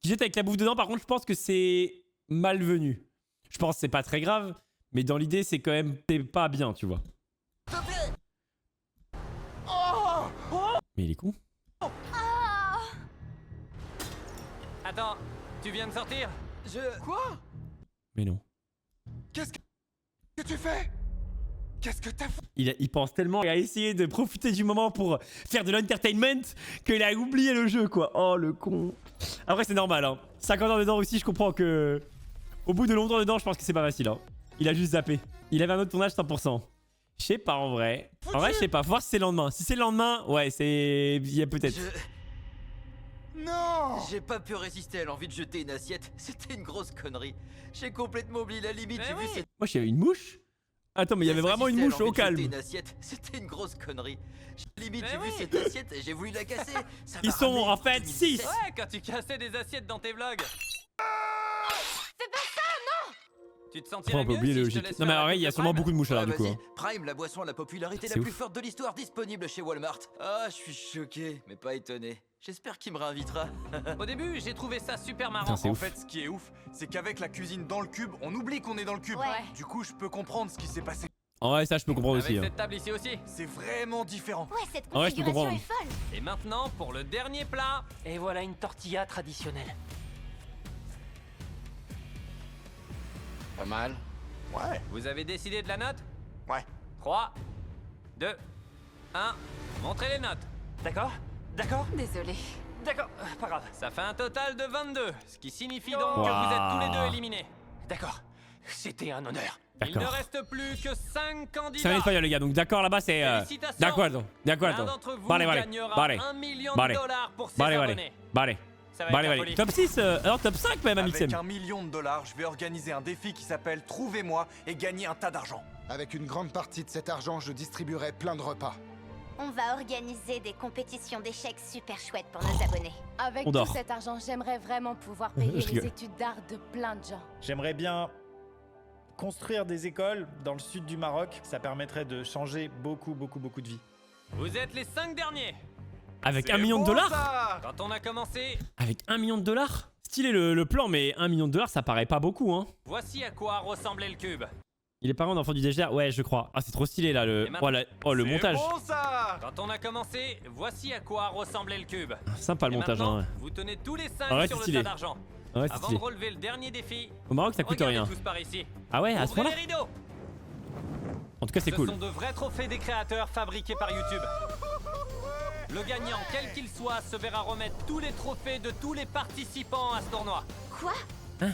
Il jette avec la bouffe dedans, par contre, je pense que c'est malvenu. Je pense que c'est pas très grave, mais dans l'idée, c'est quand même pas bien, tu vois. S'il te plaît. Mais il est con. Attends, tu viens de sortir? Quoi? Mais non. Qu'est-ce que tu fais? Qu'est-ce que t'as fait? Il pense tellement à essayer de profiter du moment pour faire de l'entertainment qu'il a oublié le jeu, quoi. Oh, le con. Après, c'est normal, hein. 50 ans dedans aussi, je comprends que... Au bout de longtemps dedans, je pense que c'est pas facile, hein. Il a juste zappé. Il avait un autre tournage 100%. Je sais pas, en vrai. En vrai, je sais pas. Faut voir si c'est le lendemain. Si c'est le lendemain, ouais, c'est... Il y a peut-être... Non! J'ai pas pu résister à l'envie de jeter une assiette. C'était une grosse connerie. J'ai complètement oublié la limite. J'ai vu cette... Moi, j'avais une mouche. Attends, mais il y avait vraiment une mouche au calme. Une assiette. C'était une grosse connerie. Limite, j'ai vu cette assiette et j'ai voulu la casser. Ça Ils sont en fait 6. Ouais, quand tu cassais des assiettes dans tes vlogs. Fais pas ça, non! Tu te sentirais on peut mieux oublier si le je te logique. laisse Non mais faire ouais, il y a sûrement beaucoup de mouches là du coup. Vas-y, Prime, la boisson à la popularité la plus forte de l'histoire, disponible chez Walmart. Ah, je suis choqué, mais pas étonné. J'espère qu'il me réinvitera. Au début, j'ai trouvé ça super marrant. Putain, c'est En ouf. fait, ce qui est ouf, c'est qu'avec la cuisine dans le cube, on oublie qu'on est dans le cube. Ouais. Du coup, je peux comprendre ce qui s'est passé. En vrai, ça je peux comprendre Avec aussi. Hein. cette table ici aussi. C'est vraiment différent. Ouais, cette Ah ouais, je peux configuration comprendre. est folle. Et maintenant, pour le dernier plat. Et voilà une tortilla traditionnelle. Pas mal. Ouais, Vous avez décidé de la note? ouais. 3, 2, 1. Montrez les notes. D'accord? D'accord? Désolée. D'accord, pas grave. Ça fait un total de 22, ce qui signifie donc Wow. que vous êtes tous les deux éliminés. D'accord. C'était un honneur. Il ne D'accord. reste plus que 5 C'est un candidats. espagnol les gars, donc d'accord là-bas c'est... Félicitations. D'accord, d'accord. L'un d'entre vous Vale, vale, gagnera vale. $1 million Vale. pour ses Vale, vale, abonnés. vale. Ça va Vale, être la vale. folie. Top 6, alors top 5 même Avec Amixem. $1 million, je vais organiser un défi qui s'appelle Trouvez-moi et gagner un tas d'argent. Avec une grande partie de cet argent, je distribuerai plein de repas. On va organiser des compétitions d'échecs super chouettes pour nos abonnés. Avec On tout dort. cet argent, j'aimerais vraiment pouvoir payer Je les rigole. études d'art de plein de gens. J'aimerais bien construire des écoles dans le sud du Maroc. Ça permettrait de changer beaucoup de vies. Vous êtes les 5 derniers. Avec C'est $1 million bon, ça. Quand on a commencé, Avec $1 million. Stylé le plan, mais $1 million ça paraît pas beaucoup hein. voici à quoi ressemblait le cube. Il est parent d'enfant du désert, ouais je crois. Ah c'est trop stylé là le... Et maintenant- le C'est montage. bon, ça. Quand on a commencé, voici à quoi ressemblait le cube. Sympa le Et montage maintenant, hein. vous tenez tous les 5 Ah ouais, sur c'est le stylé. tas d'argent. Ouais c'est Avant stylé. de relever le dernier défi, Au Maroc ça coûte regardez rien. tous par ici. Ah ouais à ce Ouvrez point-là. les rideaux. En tout cas c'est Ce cool. sont de vrais trophées des créateurs fabriqués par YouTube. Le gagnant, quel qu'il soit, se verra remettre tous les trophées de tous les participants à ce tournoi. Quoi?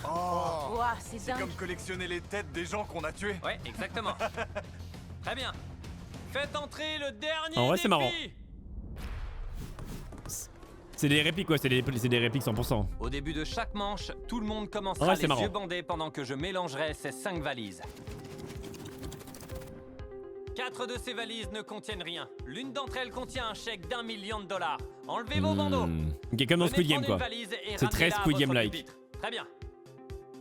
Oh, Ouah, c'est c'est dingue. comme collectionner les têtes des gens qu'on a tués. Ouais, exactement. Très bien. Faites entrer le dernier En vrai, défi. c'est marrant. C'est des répliques ouais, c'est des répliques 100%. Au début de chaque manche, tout le monde commencera Ouais, c'est les marrant. yeux bandés pendant que je mélangerai ces 5 valises. 4 de ces valises ne contiennent rien. L'une d'entre elles contient un chèque $1 million. Enlevez vos bandeaux. Ok comme dans Venez Squid Game prendre quoi. une valise et C'est très ramenez-la à Squid votre Game-like. pupitre. Très bien.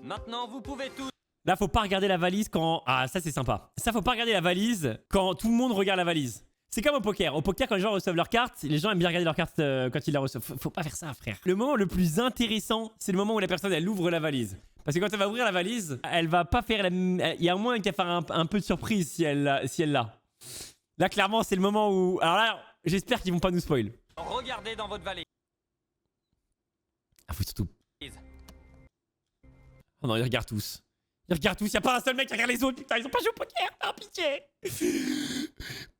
Maintenant, vous pouvez tous... Là faut pas regarder la valise quand... Ah ça c'est sympa. Ça faut pas regarder la valise quand tout le monde regarde la valise. C'est comme au poker. Au poker quand les gens reçoivent leurs cartes, les gens aiment bien regarder leurs cartes quand ils la reçoivent. Faut pas faire ça frère. Le moment le plus intéressant c'est le moment où la personne elle ouvre la valise. Parce que quand elle va ouvrir la valise, elle va pas faire la... Il y a au moins qu'à faire un peu de surprise si elle l'a. Là clairement c'est le moment où... Alors là j'espère qu'ils vont pas nous spoil. Regardez dans votre valise. Ah faut surtout... Oh non ils regardent tous. Ils regardent tous, y'a pas un seul mec qui regarde les autres, putain, ils ont pas joué au poker, par pitié.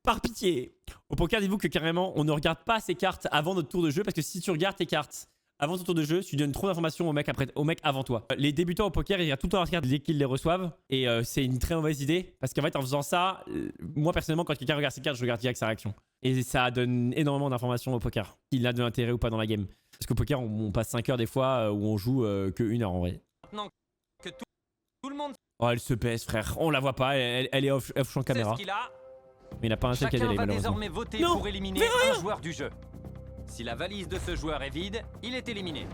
Par pitié. Au poker, dites-vous que carrément, on ne regarde pas ses cartes avant notre tour de jeu, parce que si tu regardes tes cartes avant ton tour de jeu, tu donnes trop d'informations au mec avant toi. Les débutants au poker, ils regardent tout le temps leurs cartes dès qu'ils les reçoivent, et c'est une très mauvaise idée, parce qu'en fait, en faisant ça, moi personnellement, quand quelqu'un regarde ses cartes, je regarde direct sa réaction. Et ça donne énormément d'informations au poker, s'il a de l'intérêt ou pas dans la game. Parce qu'au poker, on passe 5 heures des fois, où on joue que 1 heure en vrai. Maintenant que tout le monde Oh, elle se pèse, frère. On la voit pas, elle est off champ sait caméra. ce qu'il a, Mais il n'a pas un seul chacun cadelet, va malheureusement. désormais voter Non, pour éliminer un joueur du jeu. Si la valise de ce joueur est vide, il est éliminé.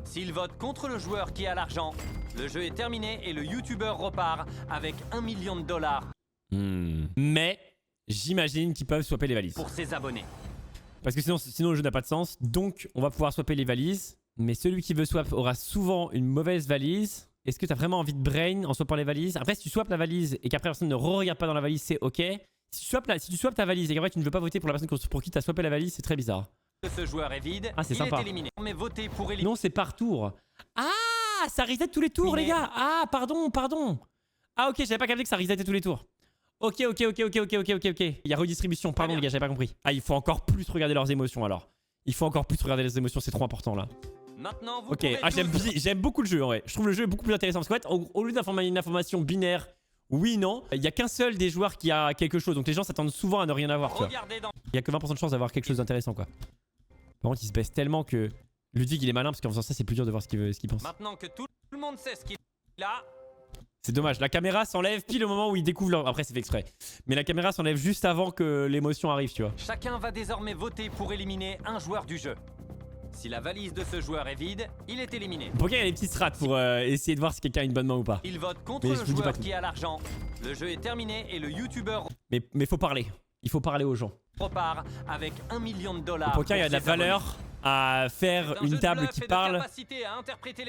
S'il vote contre le joueur qui a l'argent, le jeu est terminé et le youtubeur repart avec $1 million Mais j'imagine qu'ils peuvent swapper les valises. pour ses abonnés. Parce que sinon le jeu n'a pas de sens. Donc on va pouvoir swapper les valises. Mais celui qui veut swap aura souvent une mauvaise valise. Est-ce que tu as vraiment envie de brain en swappant les valises? Après si tu swaps la valise et qu'après personne ne regarde pas dans la valise, c'est ok. Si tu swaps ta valise et qu'après tu ne veux pas voter pour la personne pour qui tu as swappé la valise, c'est très bizarre. Ce joueur est vide, Ah, c'est il sympa. est éliminé. Mais votez pour éliminer. Non, c'est par tour. Ah, ça reset tous les tours, les gars. Ah, pardon. Ah, ok, j'avais pas capté que ça resetait tous les tours. Ok. Il y a redistribution, pardon, les gars, j'avais pas compris. Ah, il faut encore plus regarder leurs émotions alors. Il faut encore plus regarder les émotions, c'est trop important là. Maintenant, vous Ok, pouvez ah, tous- j'aime beaucoup le jeu en vrai. Je trouve le jeu beaucoup plus intéressant parce qu'en fait, au lieu d'informer une information binaire, oui, non, il y a qu'un seul des joueurs qui a quelque chose. Donc les gens s'attendent souvent à ne rien avoir, tu vois. Regardez dans... Il y a que 20% de chance d'avoir quelque chose d'intéressant, quoi. Par contre, il se baisse tellement que Ludwig il est malin parce qu'en faisant ça c'est plus dur de voir ce qu'il pense. Maintenant que tout le monde sait ce qu'il a, C'est dommage, la caméra s'enlève pile au moment où il découvre leur... Après c'est fait exprès. Mais la caméra s'enlève juste avant que l'émotion arrive, tu vois. chacun va désormais voter pour éliminer un joueur du jeu. Si la valise de ce joueur est vide, il est éliminé. Pourquoi il y a des petites strats pour essayer de voir si quelqu'un a une bonne main ou pas. Il vote contre Mais le je vous dis pas joueur tout. qui a l'argent. Le jeu est terminé et le youtubeur Mais faut parler. Il faut parler aux gens. repart avec $1 million. Au poker il y a de la valeur à faire une table qui parle.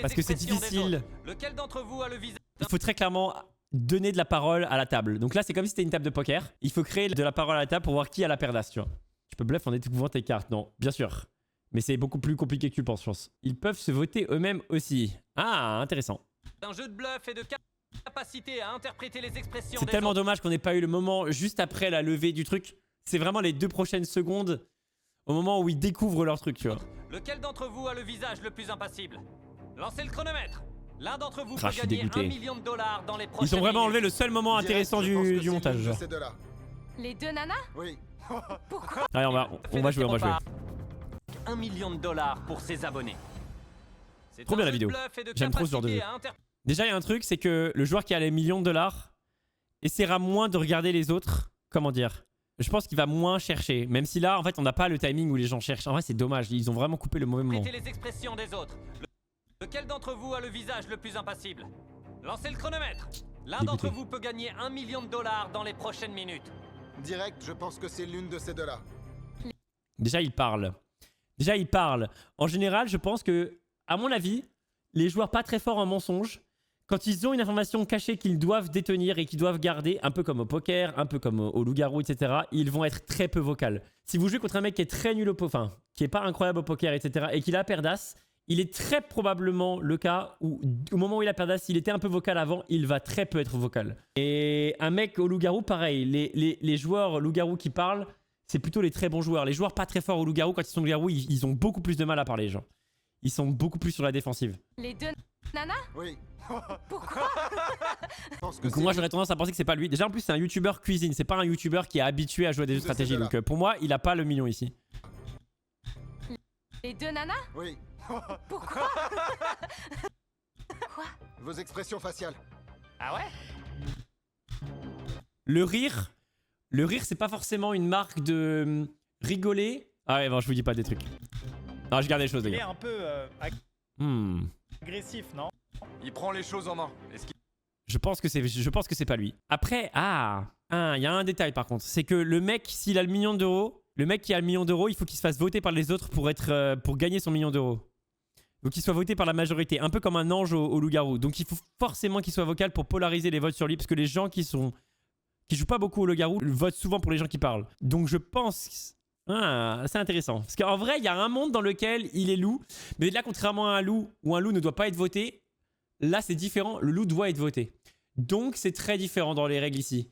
Parce que c'est difficile. Lequel d'entre vous a le visage? Il faut très clairement donner de la parole à la table. Donc là c'est comme si c'était une table de poker. Il faut créer de la parole à la table pour voir qui a la paire d'as, tu vois. Tu peux bluff en découvrant tes cartes. Non, bien sûr. Mais c'est beaucoup plus compliqué que tu le penses, je pense. Ils peuvent se voter eux-mêmes aussi. Ah, intéressant. Un jeu de bluff et de capacité à interpréter les expressions C'est des tellement autres. dommage qu'on n'ait pas eu le moment juste après la levée du truc. C'est vraiment les 2 prochaines secondes au moment où ils découvrent leur truc, tu vois. Lequel d'entre vous a le visage le plus impassible? Lancez le chronomètre. L'un d'entre vous Ah, peut je suis gagner dégoûté. $1 million dans les prochaines Ils ont vraiment enlevé minutes. le seul moment Direct, intéressant je pense que du c'est montage, l'une de genre. ces deux-là. Les deux nanas? Oui. Allez, on va jouer, on va jouer. $1 million pour ses abonnés. C'est Trop un bien la jeu de vidéo. bluff et de J'aime trop ce genre de capacité jeu. à inter- Déjà, il y a un truc, c'est que le joueur qui a les millions de dollars essaiera moins de regarder les autres. Comment dire? Je pense qu'il va moins chercher. Même si là, en fait, on n'a pas le timing où les gens cherchent. En vrai, c'est dommage. Ils ont vraiment coupé le mauvais moment. Interprétez les expressions des autres. Lequel d'entre vous a le visage le plus impassible? Lancez le chronomètre. L'un Dégoûté. d'entre vous peut gagner $1 million dans les prochaines minutes. Direct, je pense que c'est l'une de ces deux-là. Déjà, il parle. En général, je pense que, à mon avis, les joueurs pas très forts en mensonge, quand ils ont une information cachée qu'ils doivent détenir et qu'ils doivent garder, un peu comme au poker, un peu comme au loup-garou, etc., ils vont être très peu vocaux. Si vous jouez contre un mec qui est très nul au poker, enfin, qui est pas incroyable au poker, etc., et qu'il a paire d'as, il est très probablement le cas où, au moment où il a paire d'as, s'il était un peu vocal avant, il va très peu être vocal. Et un mec au loup-garou, pareil, les joueurs loup-garou qui parlent, c'est plutôt les très bons joueurs. Les joueurs pas très forts au loup-garou, quand ils sont loup-garou, ils ont beaucoup plus de mal à parler, genre. Ils sont beaucoup plus sur la défensive. Les deux nanas? Oui. Pourquoi? Je pense que Donc c'est moi j'aurais tendance à penser que c'est pas lui. Déjà en plus c'est un youtubeur cuisine, c'est pas un youtubeur qui est habitué à jouer à des jeux de stratégie. Donc pour moi il a pas le million ici. Les deux nanas? Oui. Pourquoi? Quoi? Vos expressions faciales. Ah ouais? Le rire c'est pas forcément une marque de rigoler. Ah ouais bon je vous dis pas des trucs. Non je garde les choses les Il est gars. un peu agressif, non? Il prend les choses en main. Est-ce qu'il... Je pense que c'est pas lui. Après il y a un détail par contre, c'est que le mec s'il a le million d'euros, le mec qui a le million d'euros, il faut qu'il se fasse voter par les autres pour gagner son million d'euros. Donc qu'il soit voté par la majorité, un peu comme un ange au loup-garou. Donc il faut forcément qu'il soit vocal pour polariser les votes sur lui, parce que les gens qui jouent pas beaucoup au loup-garou votent souvent pour les gens qui parlent. Donc je pense... c'est intéressant. Parce qu'en vrai, il y a un monde dans lequel il est loup, mais là, contrairement à un loup, où un loup ne doit pas être voté, là c'est différent, le loup doit être voté. Donc c'est très différent dans les règles ici.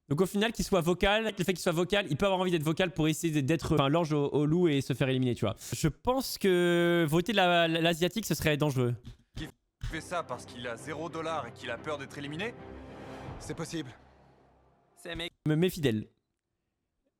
Donc au final, qu'il soit vocal, le fait qu'il soit vocal, il peut avoir envie d'être vocal pour essayer d'être l'ange au loup et se faire éliminer, tu vois. Je pense que voter l'asiatique, ce serait dangereux. Il fait ça parce qu'il a $0 et qu'il a peur d'être éliminé? C'est possible. C'est méga Me méfie d'elle.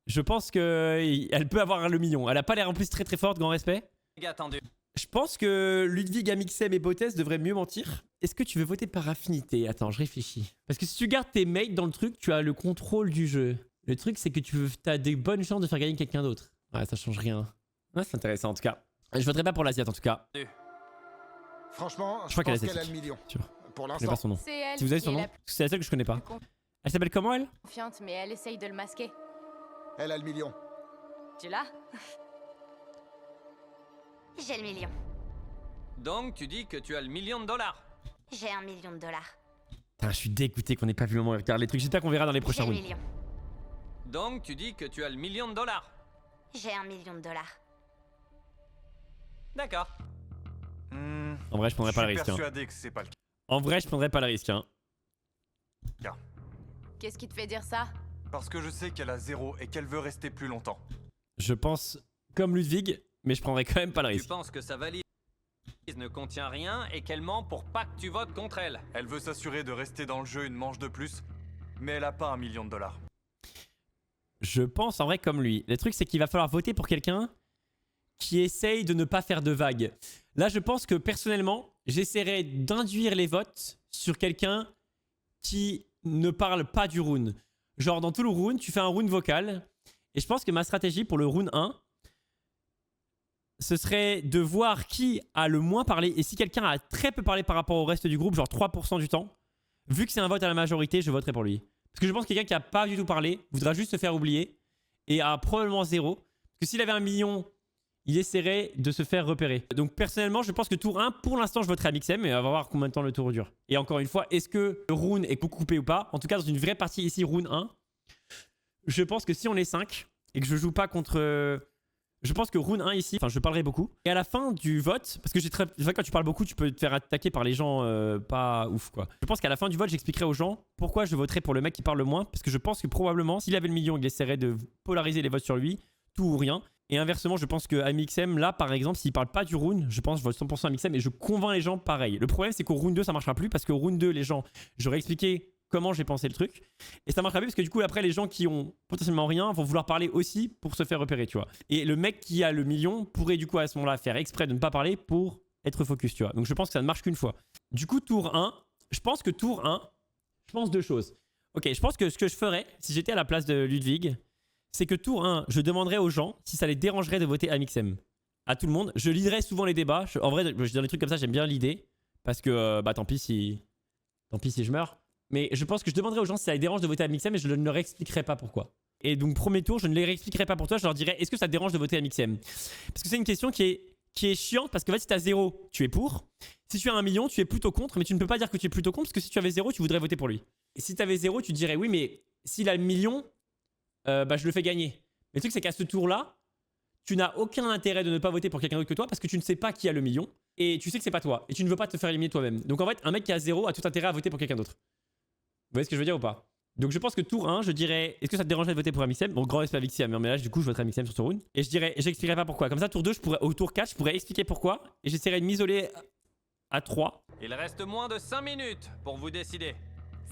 Je pense qu'elle peut avoir le million. Elle a pas l'air en plus très très forte, grand respect. tendu. Je pense que Ludwig, Amixem et Bottes devraient mieux mentir. Est-ce que tu veux voter par affinité? Attends, je réfléchis. Parce que si tu gardes tes mates dans le truc, tu as le contrôle du jeu. Le truc, c'est que t'as des bonnes chances de faire gagner quelqu'un d'autre. Ouais, ça change rien. Ouais, c'est intéressant en tout cas. Je voterai pas pour l'Asiate en tout cas. Franchement, Je crois qu'elle est pense qu'elle a asiatique. le million. Tu vois. Pour Je connais pas l'instant. son nom. C'est elle Si vous avez qui son est nom, la parce que c'est la seule que je connais pas. plus Elle s'appelle comment elle? confiante, mais elle essaye de le masquer. Elle a le million. Tu l'as? J'ai le million. Donc tu dis que tu as le $1 million. J'ai $1 million. Putain, je suis dégoûté qu'on ait pas vu le moment où il regarde les trucs. J'espère qu'on verra dans les J'ai prochains le rounds. million. Donc tu dis que tu as le $1 million. J'ai $1 million. D'accord. En vrai, je prendrais pas le Je suis risque. Hein. persuadé que c'est pas le En vrai, je prendrais pas le risque. Hein. cas. Qu'est-ce qui te fait dire ça? Parce que je sais qu'elle a 0 et qu'elle veut rester plus longtemps. Je pense comme Ludwig, mais je prendrais quand même pas le Tu risque. penses que sa valise ne contient rien et qu'elle ment pour pas que tu votes contre elle. Elle veut s'assurer de rester dans le jeu une manche de plus, mais elle a pas $1 million. Je pense en vrai comme lui. Le truc, c'est qu'il va falloir voter pour quelqu'un qui essaye de ne pas faire de vagues. Là, je pense que personnellement, j'essaierai d'induire les votes sur quelqu'un qui ne parle pas du rune. Genre, dans tout le rune, tu fais un rune vocal. Et je pense que ma stratégie pour le rune 1, ce serait de voir qui a le moins parlé. Et si quelqu'un a très peu parlé par rapport au reste du groupe, genre 3% du temps, vu que c'est un vote à la majorité, je voterai pour lui. Parce que je pense que quelqu'un qui a pas du tout parlé voudra juste se faire oublier et a probablement 0. Parce que s'il avait 1 million, il essaierait de se faire repérer. Donc personnellement, je pense que tour 1, pour l'instant, je voterai à Mixem, mais on va voir combien de temps le tour dure. Et encore une fois, est-ce que le rune est coupé ou pas? En tout cas, dans une vraie partie ici, rune 1, je pense que si on est 5 et que je joue pas contre... Je pense que rune 1 ici, enfin je parlerai beaucoup. Et à la fin du vote, parce que j'ai très... quand tu parles beaucoup, tu peux te faire attaquer par les gens pas ouf quoi. Je pense qu'à la fin du vote, j'expliquerai aux gens pourquoi je voterai pour le mec qui parle le moins. Parce que je pense que probablement, s'il avait le million, il essaierait de polariser les votes sur lui, tout ou rien. Et inversement, je pense qu'à Mixem, là par exemple, s'il parle pas du rune, je pense que je vote 100% à Mixem et je convainc les gens pareil. Le problème c'est qu'au rune 2, ça marchera plus parce qu'au rune 2, les gens, j'aurais expliqué comment j'ai pensé le truc. Et ça marchera plus parce que du coup, après, les gens qui ont potentiellement rien vont vouloir parler aussi pour se faire repérer, tu vois. Et le mec qui a le million pourrait du coup à ce moment-là faire exprès de ne pas parler pour être focus, tu vois. Donc je pense que ça ne marche qu'une fois. Du coup, tour 1, je pense que tour 1, je pense deux choses. Ok, je pense que ce que je ferais, si j'étais à la place de Ludwig, c'est que tour 1, je demanderais aux gens si ça les dérangerait de voter à Mixem. À tout le monde. Je liderais souvent les débats. En vrai, je dis des trucs comme ça, j'aime bien l'idée. Parce que, bah tant pis si je meurs. Mais je pense que je demanderais aux gens si ça les dérange de voter à Mixem et je ne leur expliquerai pas pourquoi. Et donc premier tour, je ne les expliquerai pas pour toi, je leur dirais est-ce que ça te dérange de voter à Mixem? Parce que c'est une question qui est chiante parce que en fait, si tu as 0, tu es pour. Si tu as 1 million, tu es plutôt contre, mais tu ne peux pas dire que tu es plutôt contre parce que si tu avais 0, tu voudrais voter pour lui. Et si tu avais 0, tu dirais oui, mais s'il a le million, bah, je le fais gagner. Mais le truc, c'est qu'à ce tour-là, tu n'as aucun intérêt de ne pas voter pour quelqu'un d'autre que toi parce que tu ne sais pas qui a le million et tu sais que c'est pas toi et tu ne veux pas te faire éliminer toi-même. Donc en fait, un mec qui a 0 a tout intérêt à voter pour quelqu'un d'autre. Vous voyez ce que je veux dire ou pas? Donc je pense que tour 1, je dirais est-ce que ça te dérangerait de voter pour un Mixem? Donc grand respect à Mixem, mais là du coup je voterai Mixem sur ce round. Et je dirais, j'expliquerai pas pourquoi. Comme ça, tour 2, au tour 4, je pourrais expliquer pourquoi. Et j'essaierai de m'isoler à 3. Il reste moins de 5 minutes pour vous décider.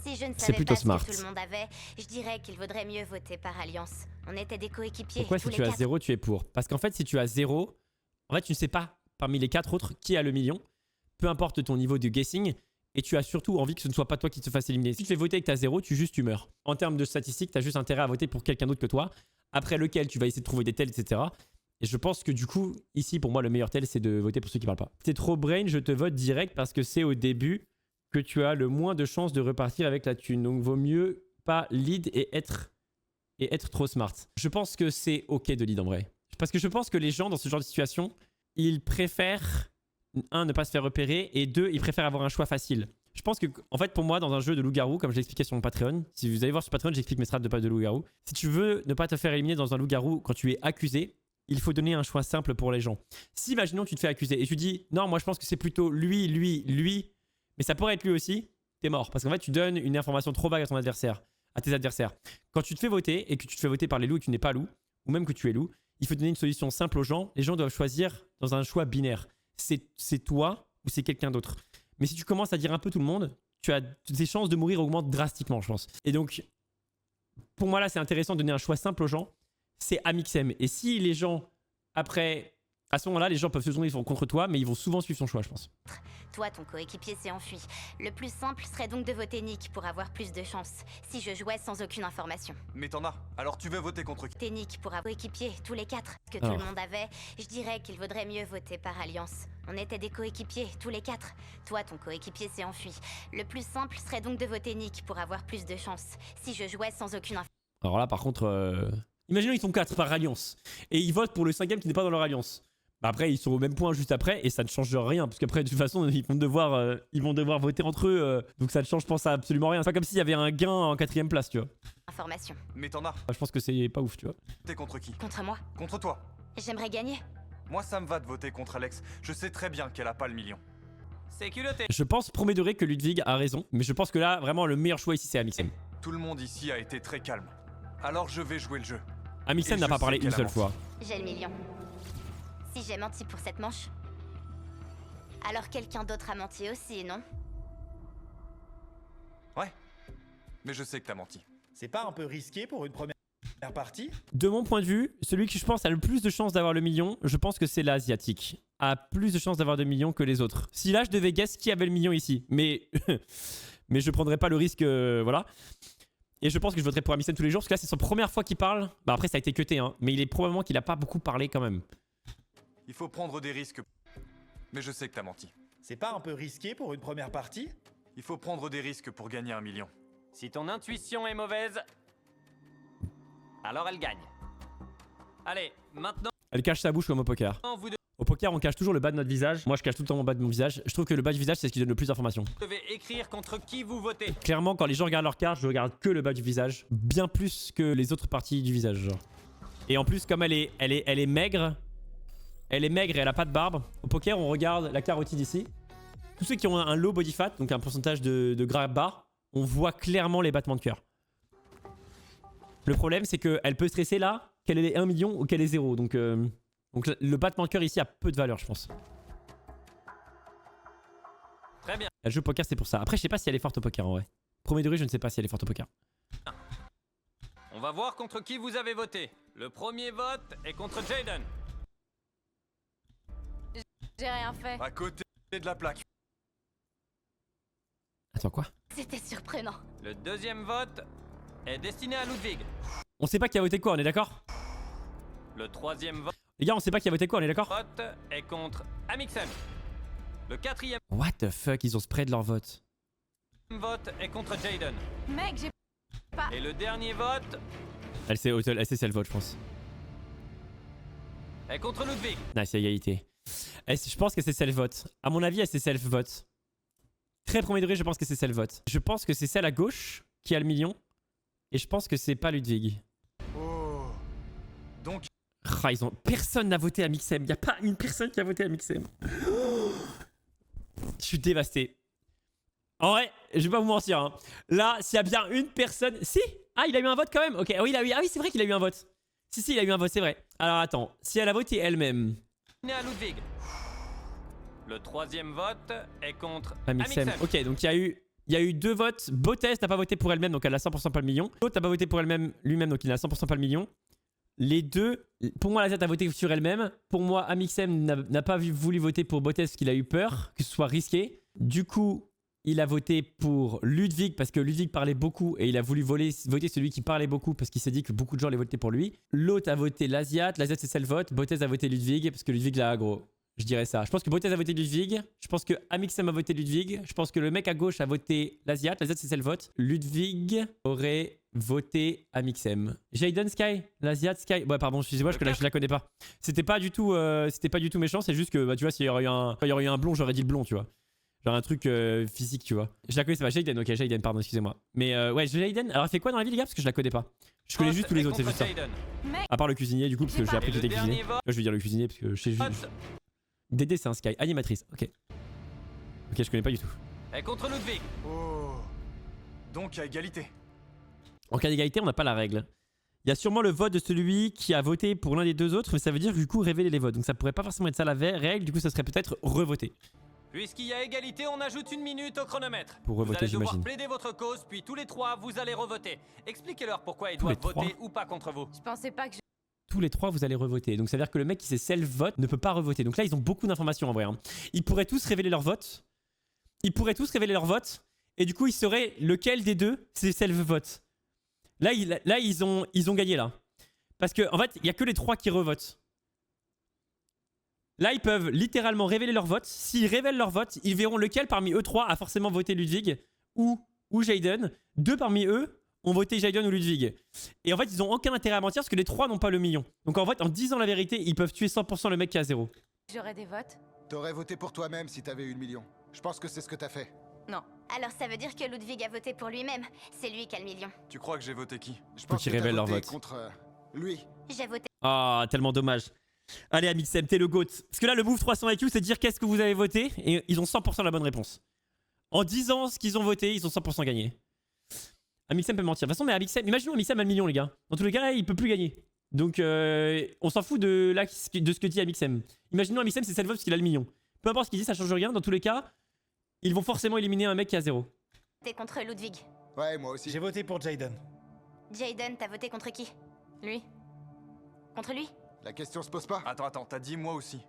Si je ne C'est savais plutôt pas ce smart. que tout le monde avait, je dirais qu'il vaudrait mieux voter par alliance. On était des coéquipiers. Pourquoi tous si les tu as 4. 0, tu es pour? Parce qu'en fait, si tu as 0, en fait, tu ne sais pas parmi les 4 autres qui a le million. Peu importe ton niveau de guessing. Et tu as surtout envie que ce ne soit pas toi qui te fasse éliminer. Si tu te fais voter et que tu as 0, tu meurs. En termes de statistiques, tu as juste intérêt à voter pour quelqu'un d'autre que toi, après lequel tu vas essayer de trouver des tels, etc. Et je pense que du coup, ici, pour moi, le meilleur tel, c'est de voter pour ceux qui parlent pas. C'est trop brain, je te vote direct parce que c'est au début que tu as le moins de chances de repartir avec la thune. Donc, vaut mieux pas lead et être trop smart. Je pense que c'est ok de lead en vrai. Parce que je pense que les gens, dans ce genre de situation, ils préfèrent... 1, ne pas se faire repérer, et 2, ils préfèrent avoir un choix facile. Je pense que, en fait, pour moi, dans un jeu de loup-garou, comme je l'ai expliqué sur mon Patreon, si vous allez voir sur Patreon, j'explique mes strats de loup-garou. Si tu veux ne pas te faire éliminer dans un loup-garou quand tu es accusé, il faut donner un choix simple pour les gens. Si, imaginons, tu te fais accuser et tu dis, non, moi je pense que c'est plutôt lui, mais ça pourrait être lui aussi, t'es mort. Parce qu'en fait, tu donnes une information trop vague à tes adversaires. Quand tu te fais voter et que tu te fais voter par les loups et que tu n'es pas loup, ou même que tu es loup, il faut donner une solution simple aux gens. Les gens doivent choisir dans un choix binaire. C'est toi ou c'est quelqu'un d'autre. Mais si tu commences à dire un peu tout le monde, tes chances de mourir augmentent drastiquement, je pense. Et donc, pour moi là, c'est intéressant de donner un choix simple aux gens. C'est à Mixem. Et si les gens, après, à ce moment-là, les gens peuvent se tourner contre toi, mais ils vont souvent suivre son choix, je pense. Toi, ton coéquipier s'est enfui. Le plus simple serait donc de voter Nick pour avoir plus de chance. Si je jouais sans aucune information. Mais t'en as. Alors tu veux voter contre qui? Voter Nick pour avoir coéquipier, tous les 4. Que tout le monde avait, je dirais qu'il vaudrait mieux voter par alliance. On était des coéquipiers, tous les 4. Toi, ton coéquipier s'est enfui. Le plus simple serait donc de voter Nick pour avoir plus de chance. Si je jouais sans aucune information. Alors là, par contre, imaginons ils sont 4 par alliance. Et ils votent pour le 5e qui n'est pas dans leur alliance. Bah après, ils sont au même point juste après et ça ne change rien. Parce qu'après, de toute façon, ils vont devoir voter entre eux. Donc ça ne change, je pense, à absolument rien. C'est pas comme s'il y avait un gain en 4e place, tu vois. Information. Mais t'en as. Je pense que c'est pas ouf, tu vois. T'es contre qui? Contre moi. Contre toi. J'aimerais gagner. Moi, ça me va de voter contre Alex. Je sais très bien qu'elle a pas le million. C'est culotté. Je pense premier degré que Ludwig a raison. Mais je pense que là, vraiment, le meilleur choix ici, c'est Amixem. Tout le monde ici a été très calme. Alors je vais jouer le jeu. Amixem n'a pas parlé une seule fois. J'ai le million. Si j'ai menti pour cette manche, alors quelqu'un d'autre a menti aussi, non? Ouais. Mais je sais que t'as menti. C'est pas un peu risqué pour une première... première partie. De mon point de vue, celui qui je pense a le plus de chances d'avoir le million, je pense que c'est l'asiatique. A plus de chances d'avoir 2 millions que les autres. Si là je devais guess qui avait le million ici, mais mais je prendrais pas le risque, voilà. Et je pense que je voterai pour Amixem tous les jours parce que là c'est son première fois qu'il parle. Bah après ça a été cuté hein, mais il est probablement qu'il a pas beaucoup parlé quand même. Il faut prendre des risques. Mais je sais que t'as menti. C'est pas un peu risqué pour une première partie? Il faut prendre des risques pour gagner 1 million. Si ton intuition est mauvaise, alors elle gagne. Allez, maintenant, Elle cache sa bouche comme au poker. vous Au poker on cache toujours le bas de notre visage. Moi je cache tout le temps mon bas de mon visage. Je trouve que le bas du visage c'est ce qui donne le plus d'informations. devez écrire contre qui vous votez. Clairement quand les gens regardent leur carte, je regarde que le bas du visage. Bien plus que les autres parties du visage genre. Et en plus comme elle est maigre. Elle est maigre et elle a pas de barbe. Au poker on regarde la carotide ici. Tous ceux qui ont un low body fat, donc un pourcentage de gras bas, on voit clairement les battements de cœur. Le problème c'est qu'elle peut stresser là, qu'elle ait 1 million ou qu'elle ait 0. Donc le battement de cœur ici a peu de valeur je pense. Très bien. Elle joue au poker c'est pour ça. Après je sais pas si elle est forte au poker en vrai. Premier degré je ne sais pas si elle est forte au poker. On va voir contre qui vous avez voté. Le premier vote est contre Jaden. J'ai rien fait. À côté de la plaque. Attends quoi? C'était surprenant. Le deuxième vote est destiné à Ludwig. On sait pas qui a voté quoi, on est d'accord? Le troisième Les gars on sait pas qui a voté quoi, on est d'accord? vote est contre Amixem. Le quatrième What the fuck, ils ont spread leur vote. vote est contre Jaden. Mec, j'ai pas... Et le dernier vote Elle sait le vote je pense. est contre Ludwig. Nice, égalité. Je pense que c'est self-vote. À mon avis, c'est self-vote. Très premier degré, je pense que c'est self-vote. Je pense que c'est celle à gauche qui a le million. Et je pense que c'est pas Ludwig. Oh. Donc, Ah, personne n'a voté à Mixem. Y a pas une personne qui a voté à Mixem. Je suis dévasté. En vrai, je vais pas vous mentir. Hein. Là, s'il y a bien une personne... Si! Ah, il a eu un vote quand même. Ok, oui, ah oui, c'est vrai qu'il a eu un vote. Si, il a eu un vote, c'est vrai. Alors attends, si elle a voté elle-même... À Ludwig. Le troisième vote est contre Amixem. Amixem. Ok, donc il y a eu 2 votes. Botes n'a pas voté pour elle-même, donc elle a 100% pas le million. L'autre n'a pas voté pour elle-même, lui-même, donc il n'a 100% pas le million. Les deux, pour moi, Lazat a voté sur elle-même. Pour moi, Amixem n'a pas voulu voter pour Botes parce qu'il a eu peur que ce soit risqué. Du coup, il a voté pour Ludwig parce que Ludwig parlait beaucoup et il a voulu voter celui qui parlait beaucoup parce qu'il s'est dit que beaucoup de gens allaient voter pour lui. L'autre a voté l'Asiat. L'Asiat, c'est celle vote. Botes a voté Ludwig parce que Ludwig l'a aggro. Je dirais ça. Je pense que Botes a voté Ludwig. Je pense que Amixem a voté Ludwig. Je pense que le mec à gauche a voté l'Asiat. L'Asiat, c'est celle vote. Ludwig aurait voté Amixem. Jaden Sky, l'Asiat Sky. Ouais, pardon, excusez-moi, je la connais pas. C'était pas du tout méchant. C'est juste que, bah, tu vois, s'il y aurait eu un blond, j'aurais dit le blond, tu vois. Genre un truc physique, tu vois. Je la connais, c'est pas Jaden. Ok, Jaden, pardon, excusez-moi. Mais ouais, Jaden. Alors, elle fait quoi dans la vie, les gars? Parce que je la connais pas. Je connais juste tous les autres, c'est juste ça. À part le cuisinier, du coup, parce que j'ai appris que c'était cuisinier. Là, je vais dire le cuisinier parce que je sais juste. Dédé, c'est un Sky. Animatrice, ok. Ok, je connais pas du tout. Est contre Ludwig. oh. Donc à égalité. En cas d'égalité, on n'a pas la règle. Il y a sûrement le vote de celui qui a voté pour l'un des deux autres, mais ça veut dire du coup révéler les votes. Donc ça pourrait pas forcément être ça la règle, du coup ça serait peut-être revoter. Puisqu'il y a égalité, on ajoute 1 minute au chronomètre. Pour revoter, vous allez devoir j'imagine. plaider votre cause, puis tous les trois, vous allez revoter. Expliquez-leur pourquoi ils doivent voter ou pas contre vous. Je pensais pas que Tous les trois, vous allez revoter. Donc ça veut dire que le mec qui s'est self-vote ne peut pas revoter. Donc là, ils ont beaucoup d'informations en vrai. Hein. Ils pourraient tous révéler leur vote. Et du coup, ils sauraient lequel des deux c'est self-vote. Là, ils ont gagné là. Parce que en fait, il n'y a que les trois qui revotent. Là, ils peuvent littéralement révéler leur vote. S'ils révèlent leur vote, ils verront lequel parmi eux trois a forcément voté Ludwig ou Jaden. 2 parmi eux ont voté Jaden ou Ludwig. Et en fait, ils n'ont aucun intérêt à mentir parce que les 3 n'ont pas le million. Donc en fait, en disant la vérité, ils peuvent tuer 100% le mec qui a 0. j'aurais des votes. T'aurais voté pour toi-même si t'avais eu le million. Je pense que c'est ce que t'as fait. Non. Alors ça veut dire que Ludwig a voté pour lui-même. C'est lui qui a le million. Tu crois que j'ai voté qui? Je pense qu'ils que t'as révèlent leur voté vote. contre lui. J'ai voté. Ah, tellement dommage. Allez, Amixem, t'es le GOAT. Parce que là, le move 300 IQ, c'est de dire qu'est-ce que vous avez voté. Et ils ont 100% la bonne réponse. En disant ce qu'ils ont voté, ils ont 100% gagné. Amixem peut mentir. De toute façon, mais Amixem, imaginons Amixem a le million, les gars. Dans tous les cas, là, il peut plus gagner. Donc, on s'en fout de ce que dit Amixem. Imaginons Amixem, c'est self-vote parce qu'il a le million. Peu importe ce qu'il dit, ça change rien. Dans tous les cas, ils vont forcément éliminer un mec qui a 0. T'es contre Ludwig. Ouais, moi aussi. J'ai voté pour Jaden. Jaden, t'as voté contre qui? Lui. Contre lui. La question se pose pas. Attends, t'as dit moi aussi.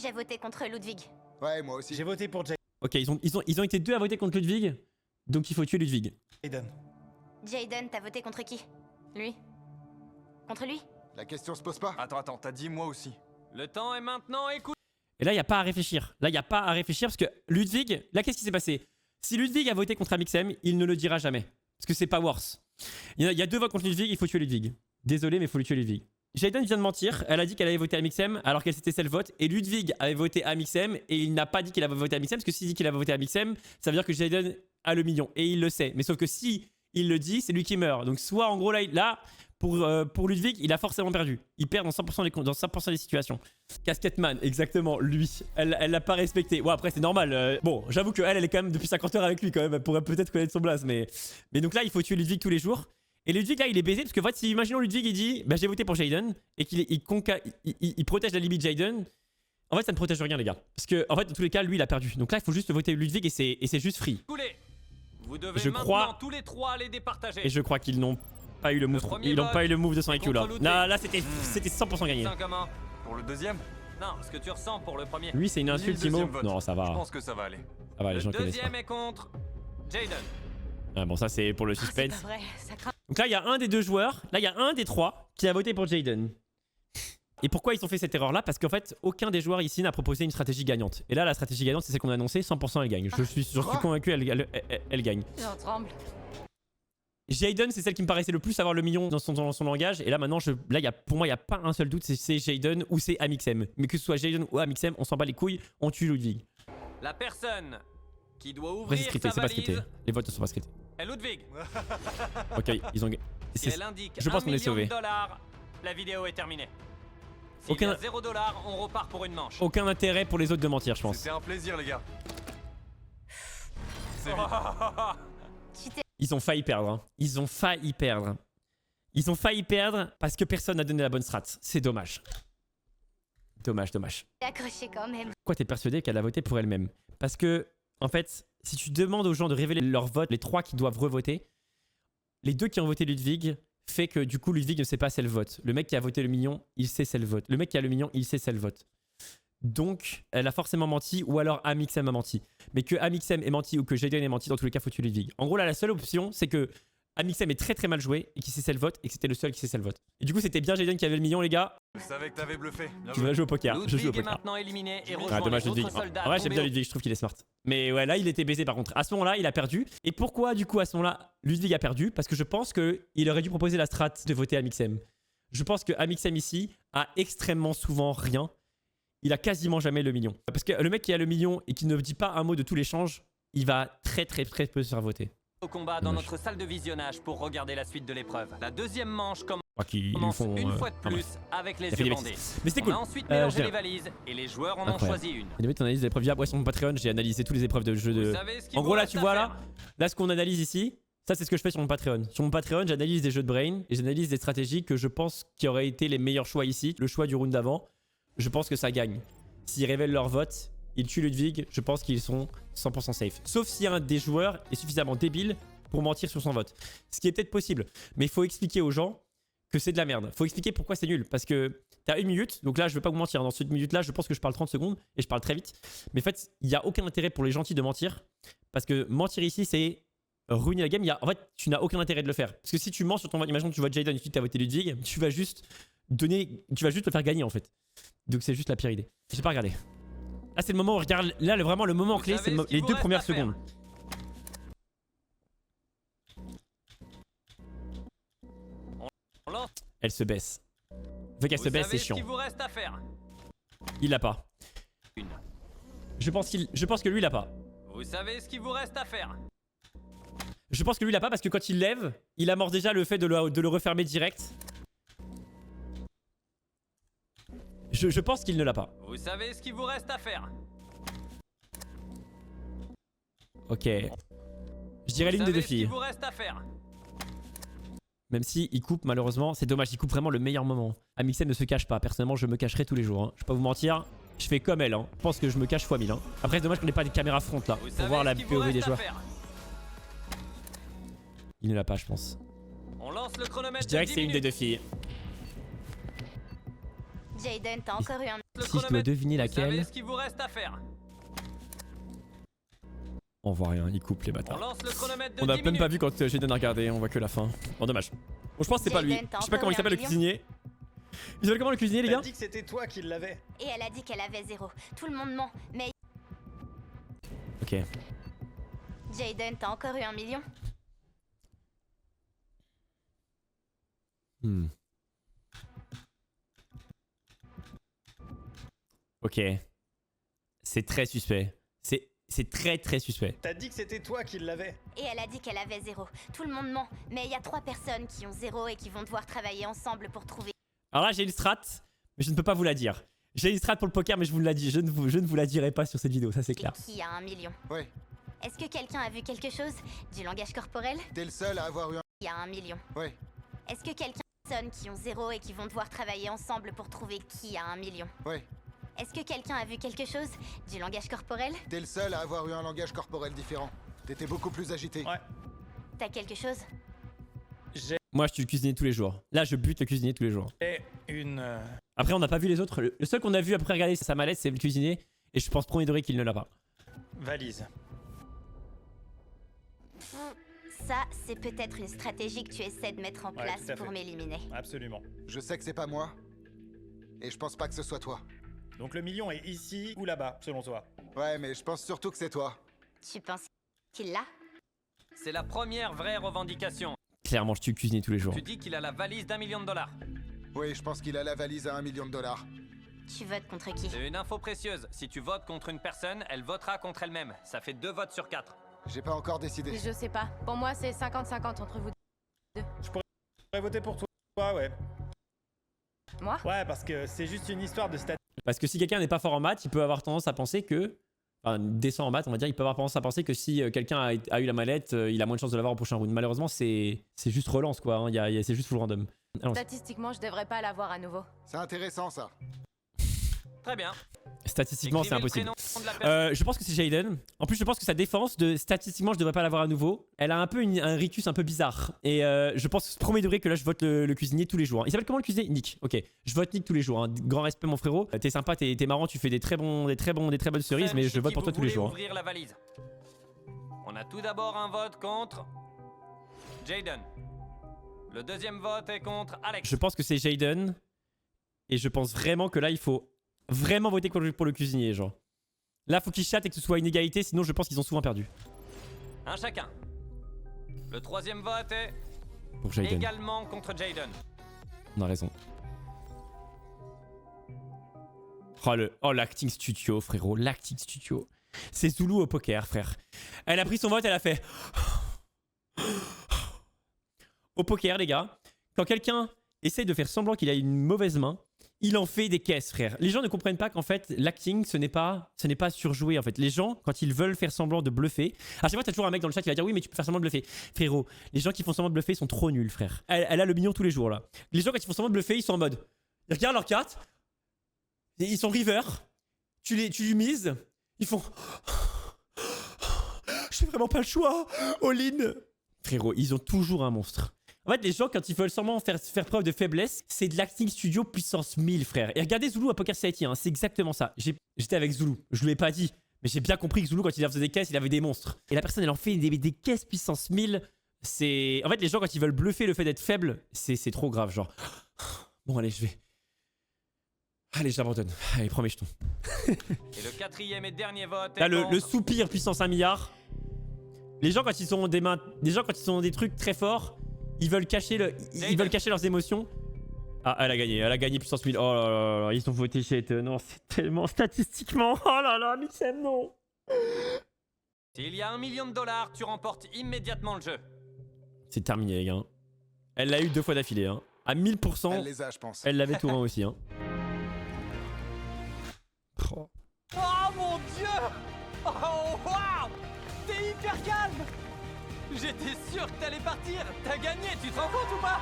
J'ai voté contre Ludwig. Ouais, moi aussi. J'ai voté pour Ok, ils ont été 2 à voter contre Ludwig, donc il faut tuer Ludwig. Jaden. Jaden, t'as voté contre qui? Lui. Contre lui. La question se pose pas. Attends, t'as dit moi aussi. Le temps est maintenant, écoute. Et là, il n'y a pas à réfléchir. Là, il n'y a pas à réfléchir parce que Ludwig, là, qu'est-ce qui s'est passé? Si Ludwig a voté contre Amixem, il ne le dira jamais. Parce que c'est pas worse. Il y a 2 votes contre Ludwig, il faut tuer Ludwig. Désolé, mais il faut lui tuer Ludwig. Jaden vient de mentir, elle a dit qu'elle avait voté Amixem alors qu'elle s'était self-vote. Et Ludwig avait voté Amixem et il n'a pas dit qu'il avait voté Amixem parce que s'il dit qu'il avait voté Amixem, ça veut dire que Jaden a le million. Et il le sait. Mais sauf que si il le dit, c'est lui qui meurt. Donc soit en gros là pour Ludwig, il a forcément perdu. Il perd dans 100% des situations. Casquette Man, exactement, lui. Elle l'a pas respecté. Bon, après, c'est normal. Bon, j'avoue qu'elle est quand même depuis 50 heures avec lui quand même. Elle pourrait peut-être connaître son blaze. Mais donc là, il faut tuer Ludwig tous les jours. Et Ludwig, là, il est baisé parce que, en fait, si imaginons Ludwig, il dit bah, j'ai voté pour Jaden et qu'il protège la limite Jaden. En fait, ça ne protège rien, les gars. Parce que, en fait, dans tous les cas, lui, il a perdu. Donc là, il faut juste voter Ludwig et c'est juste free. Vous devez Je maintenant crois... tous les 3 les départager. Et je crois qu'ils n'ont pas eu le move. Ils n'ont pas eu le move de son IQ là. Non, là, c'était 100% gagné. Pour le deuxième? Non, ce que tu ressens pour le premier. Lui, c'est une insulte, Timo. Non, ça va. Je pense que ça va aller. Ça va, les gens connaissent. Le deuxième est contre Jaden. Ah, bon, ça, c'est pour le suspense. C'est pas vrai, ça craint. Donc là, il y a un des 2 joueurs, là, il y a un des 3 qui a voté pour Jaden. Et pourquoi ils ont fait cette erreur-là? Parce qu'en fait, aucun des joueurs ici n'a proposé une stratégie gagnante. Et là, la stratégie gagnante, c'est celle qu'on a annoncée, 100% elle gagne. J'en suis convaincu, elle gagne. J'en tremble. Jaden, c'est celle qui me paraissait le plus avoir le million dans son langage. Et là, maintenant, pour moi, il n'y a pas un seul doute, c'est Jaden ou c'est Amixem. Mais que ce soit Jaden ou Amixem, on s'en bat les couilles, on tue Ludwig. La personne qui doit Après, ouvrir c'est scripté, sa c'est pas scripté. valise Les votes ne sont pas scriptés. est Ludwig. Ok, ils ont... Si elle indique Je pense qu'on est sauvés. $1 000 000, la vidéo est terminée. S'il Aucun... y a $0, on repart pour une manche. Aucun intérêt pour les autres de mentir, je pense. C'était un plaisir, les gars. C'est Ils ont failli perdre. Hein. Ils ont failli perdre. Ils ont failli perdre parce que personne n'a donné la bonne strat. C'est dommage. Dommage. Accroché quand même. Pourquoi t'es persuadé qu'elle a voté pour elle-même? Parce que, en fait, si tu demandes aux gens de révéler leur vote, les 3 qui doivent revoter, les 2 qui ont voté Ludwig fait que du coup Ludwig ne sait pas c'est le vote. Le mec qui a voté le million, il sait c'est le vote. Le mec qui a le million, il sait c'est le vote. Donc, elle a forcément menti ou alors Amixem a menti. Mais que Amixem ait menti ou que Jaden ait menti, dans tous les cas, faut tuer Ludwig. En gros, là, la seule option, c'est que Amixem est très très mal joué et qu'il sait le vote et que c'était le seul qui sait le vote. Et du coup, c'était bien Jaden qui avait le million, les gars. Je savais que t'avais bluffé. Tu vas jouer au poker. Je joue au Ludwig est poker. maintenant éliminé et Ah, rejoint dommage les Ludwig. autres soldats En vrai, j'aime bien tombés Ludwig, je trouve qu'il est smart. Mais ouais, là, il était baisé par contre. À ce moment-là, il a perdu. Et pourquoi, du coup, à ce moment-là, Ludwig a perdu? Parce que je pense qu'il aurait dû proposer la strat de voter Amixem. Je pense que Amixem ici a extrêmement souvent rien. Il a quasiment jamais le million. Parce que le mec qui a le million et qui ne dit pas un mot de tous les l'échange, il va très peu se faire voter. au combat dans notre salle de visionnage pour regarder la suite de l'épreuve. La deuxième manche commence une fois de plus avec les yeux bandés. Mais c'était cool. On a ensuite mélangé les valises et les joueurs en ont choisi une. Et on analyse les épreuves via sur mon Patreon. J'ai analysé toutes les épreuves de jeu de... En gros là tu vois là ce qu'on analyse ici, ça c'est ce que je fais sur mon Patreon. Sur mon Patreon j'analyse des jeux de brain et j'analyse des stratégies que je pense qui auraient été les meilleurs choix ici. Le choix du round d'avant, je pense que ça gagne. S'ils révèlent leur vote, ils tuent Ludwig, je pense qu'ils sont 100% safe. Sauf si un des joueurs est suffisamment débile pour mentir sur son vote. Ce qui est peut-être possible. Mais il faut expliquer aux gens que c'est de la merde. Faut expliquer pourquoi c'est nul. Parce que t'as 1 minute, donc là je vais pas vous mentir, dans cette minute là je pense que je parle 30 secondes et je parle très vite. Mais en fait, il n'y a aucun intérêt pour les gentils de mentir. Parce que mentir ici c'est ruiner la game. En fait, tu n'as aucun intérêt de le faire. Parce que si tu mens sur ton vote, imagine que tu votes Jaden et que tu as voté Ludwig, tu vas juste le faire gagner en fait. Donc c'est juste la pire idée. J'ai pas regardé. Là c'est le moment où on regarde, là vraiment le moment clé c'est les 2 premières secondes. Elle se baisse. Fait qu'elle se baisse, c'est chiant. Il l'a pas. Je pense que lui il l'a pas. Vous savez ce qu'il vous reste à faire. Je pense que lui il l'a pas parce que quand il lève, il amorce déjà le fait de le refermer direct. Je pense qu'il ne l'a pas. Vous savez ce qu'il vous reste à faire. Ok. Je dirais l'une des deux filles. Vous reste à faire. Même si il coupe malheureusement, c'est dommage, il coupe vraiment le meilleur moment. Amixem ne se cache pas, personnellement je me cacherai tous les jours. Hein. Je vais pas vous mentir, je fais comme elle. Hein. Je pense que je me cache x 1000. Hein. Après c'est dommage qu'on n'ait pas de caméra front là, pour voir la POV des joueurs. Il ne l'a pas je pense. lance le chronomètre. Je dirais que c'est une des deux filles. Jaden, t'as encore eu un... Si je dois deviner Vous savez laquelle... ce qu'il vous reste à faire. On voit rien, ils coupent les On bâtards. lance le chronomètre de On a 10 même pas minutes. vu quand Jaden a regardé, on voit que la fin. Bon, dommage. Bon, je pense que c'est pas lui. Jaden, t'as Je sais pas comment il encore s'appelle le eu un cuisinier. Il s'appelle comment le cuisinier, les T'as gars? dit que c'était toi qui l'avais. Et elle a dit qu'elle avait 0. Tout le monde ment, mais... Ok. Jaden, t'as encore eu 1 million? Ok. C'est très suspect. C'est très suspect. T'as dit que c'était toi qui l'avais. Et elle a dit qu'elle avait 0. Tout le monde ment, mais il y a 3 personnes qui ont 0 et qui vont devoir travailler ensemble pour trouver... Alors là, j'ai une strat, mais je ne peux pas vous la dire. J'ai une strat pour le poker, mais je vous la dis. Je ne vous la dirai pas sur cette vidéo, ça c'est clair. Qui a 1 million? Ouais. Est-ce que quelqu'un a vu quelque chose? Du langage corporel? T'es le seul à avoir eu un... Qui a 1 million? Ouais. Est-ce que quelqu'un a personnes qui ont 0 et qui vont devoir travailler ensemble pour trouver qui a 1 million? Ouais. Est-ce que quelqu'un a vu quelque chose? Du langage corporel? T'es le seul à avoir eu un langage corporel différent. T'étais beaucoup plus agité. Ouais. T'as quelque chose? Moi, je suis le cuisinier tous les jours. Là, je bute le cuisinier tous les jours. J'ai une... Après, on n'a pas vu les autres. Le seul qu'on a vu après regarder sa mallette, c'est le cuisinier. Et je pense premier degré qu'il ne l'a pas. valise. Ça, c'est peut-être une stratégie que tu essaies de mettre en Ouais, place tout à pour fait. m'éliminer. Absolument. Je sais que c'est pas moi. Et je pense pas que ce soit toi. Donc le million est ici ou là-bas, selon toi? Ouais, mais je pense surtout que c'est toi. Tu penses qu'il l'a? C'est la première vraie revendication. Clairement, je tue le cuisinier tous les jours. Tu dis qu'il a la valise d'1 million de dollars. Oui, je pense qu'il a la valise à 1 million de dollars. Tu votes contre qui? C'est une info précieuse. Si tu votes contre une personne, elle votera contre elle-même. Ça fait 2 votes sur 4. J'ai pas encore décidé. Je sais pas. Pour moi, c'est 50-50 entre vous deux. Je pourrais voter pour toi, ouais. Moi? Ouais, parce que c'est juste une histoire de statistique. Parce que si quelqu'un n'est pas fort en maths, il peut avoir tendance à penser que... Enfin, décent en maths, on va dire, il peut avoir tendance à penser que si quelqu'un a eu la mallette, il a moins de chances de l'avoir au prochain round. Malheureusement, c'est juste relance, quoi. Hein. C'est juste full random. Allons-y. Statistiquement, je devrais pas l'avoir à nouveau. C'est intéressant, ça. Très bien. Statistiquement, c'est Écrivez le impossible. prénom de la personne. Je pense que c'est Jaden. En plus, je pense que sa défense de statistiquement, je devrais pas l'avoir à nouveau. Elle a un peu un rictus un peu bizarre. Et je pense premier degré que là, je vote le cuisinier tous les jours. Il s'appelle comment le cuisinier? Nick. Ok, je vote Nick tous les jours. Hein. Grand respect, mon frérot. T'es sympa, t'es marrant, tu fais des très bonnes cerises, mais je vote pour toi tous les jours. Ouvrir la valise. On a tout d'abord un vote contre Jaden. Le deuxième vote est contre Alex. Je pense que c'est Jaden. Et je pense vraiment que là, il faut vraiment voter pour le cuisinier, genre. Là, faut qu'ils chatent et que ce soit une égalité, sinon je pense qu'ils ont souvent perdu. Un chacun. Le troisième vote est Pour Jaden. également contre Jaden. On a raison. Oh, l'acting studio, frérot. L'acting studio. C'est Zulu au poker, frère. Elle a pris son vote, elle a fait... Au poker, les gars, quand quelqu'un essaye de faire semblant qu'il a une mauvaise main, il en fait des caisses, frère. Les gens ne comprennent pas qu'en fait, l'acting, ce n'est pas surjoué, en fait. Les gens, quand ils veulent faire semblant de bluffer... À chaque fois, t'as toujours un mec dans le chat qui va dire « Oui, mais tu peux faire semblant de bluffer. » Frérot, les gens qui font semblant de bluffer sont trop nuls, frère. Elle a le million tous les jours, là. Les gens, quand ils font semblant de bluffer, ils sont en mode... Ils regardent leur carte. Ils sont river. Tu lui mises. Ils font... J'ai vraiment pas le choix. All-in. Frérot, ils ont toujours un monstre. En fait, les gens, quand ils veulent seulement faire preuve de faiblesse, c'est de l'acting studio puissance 1000, frère. Et regardez Zulu à Poker Society, hein, c'est exactement ça. J'étais avec Zulu, je lui ai pas dit, mais j'ai bien compris que Zulu, quand il faisait des caisses, il avait des monstres. Et la personne, elle en fait des caisses puissance 1000. C'est... En fait, les gens, quand ils veulent bluffer le fait d'être faible, c'est trop grave, genre... Bon, allez, je vais... Allez, j'abandonne. Allez, prends mes jetons. Et le quatrième et dernier vote est Là, le contre... soupir puissance 1 milliard. Les gens, quand ils ont des mains... Les gens, quand ils ont des trucs très forts, ils veulent cacher leurs émotions. Ah, elle a gagné puissance 1000. Oh là là là, ils ont voté chez non, c'est tellement statistiquement. Oh là là, Mixem, non. S'il y a 1 million de dollars, tu remportes immédiatement le jeu. C'est terminé, les gars. Elle l'a eu 2 fois d'affilée, hein. À 1000%. Elle les a, je pense. Elle l'avait tout en aussi, hein. Oh mon dieu! Oh waouh! T'es hyper calme! J'étais sûr que t'allais partir! T'as gagné, tu te rends compte ou pas?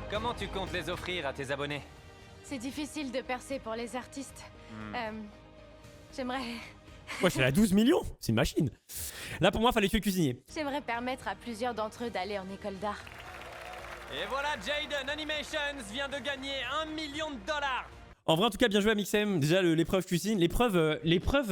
Comment tu comptes les offrir à tes abonnés? C'est difficile de percer pour les artistes. J'aimerais Moi, je suis à 12 millions. C'est une machine. Là, pour moi, fallait tuer le cuisinier. J'aimerais permettre à plusieurs d'entre eux d'aller en école d'art. Et voilà, Jaden Animations vient de gagner $1 million. En vrai, en tout cas, bien joué à Mixem. Déjà, l'épreuve cuisine. L'épreuve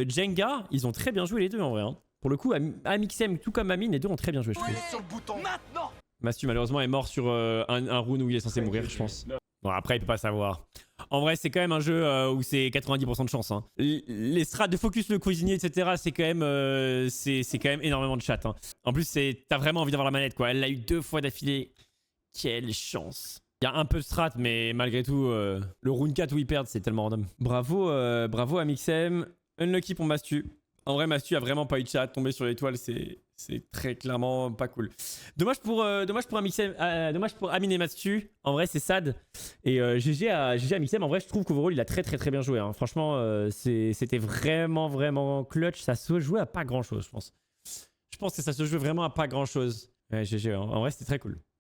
Jenga, ils ont très bien joué les deux, en vrai. Hein. Pour le coup, à Mixem, tout comme Amine, les deux ont très bien joué, je trouve. Sur le bouton. Maintenant. Mastu, malheureusement, est mort sur un round où il est censé mourir, je pense. Bon, après, il peut pas savoir. En vrai, c'est quand même un jeu où c'est 90% de chance. Hein. Les strats de focus, le cuisinier, etc., c'est quand même énormément de chat. Hein. En plus, t'as vraiment envie d'avoir la manette, quoi. Elle l'a eu 2 fois d'affilée. Quelle chance. Il y a un peu de strat, mais malgré tout, le round 4 où ils perdent, c'est tellement random. Bravo à Mixem. Unlucky pour Mastu. En vrai, Mastu a vraiment pas eu de chat. Tomber sur l'étoile, c'est très clairement pas cool. Dommage pour Mixem, dommage pour Amine et Mastu. En vrai, c'est sad. Et GG à Mixem. En vrai, je trouve qu'overall, il a très bien joué. Hein. Franchement, c'était vraiment clutch. Ça se jouait à pas grand chose, je pense. Je pense que ça se jouait vraiment à pas grand chose. Ouais, GG. En vrai, c'était très cool.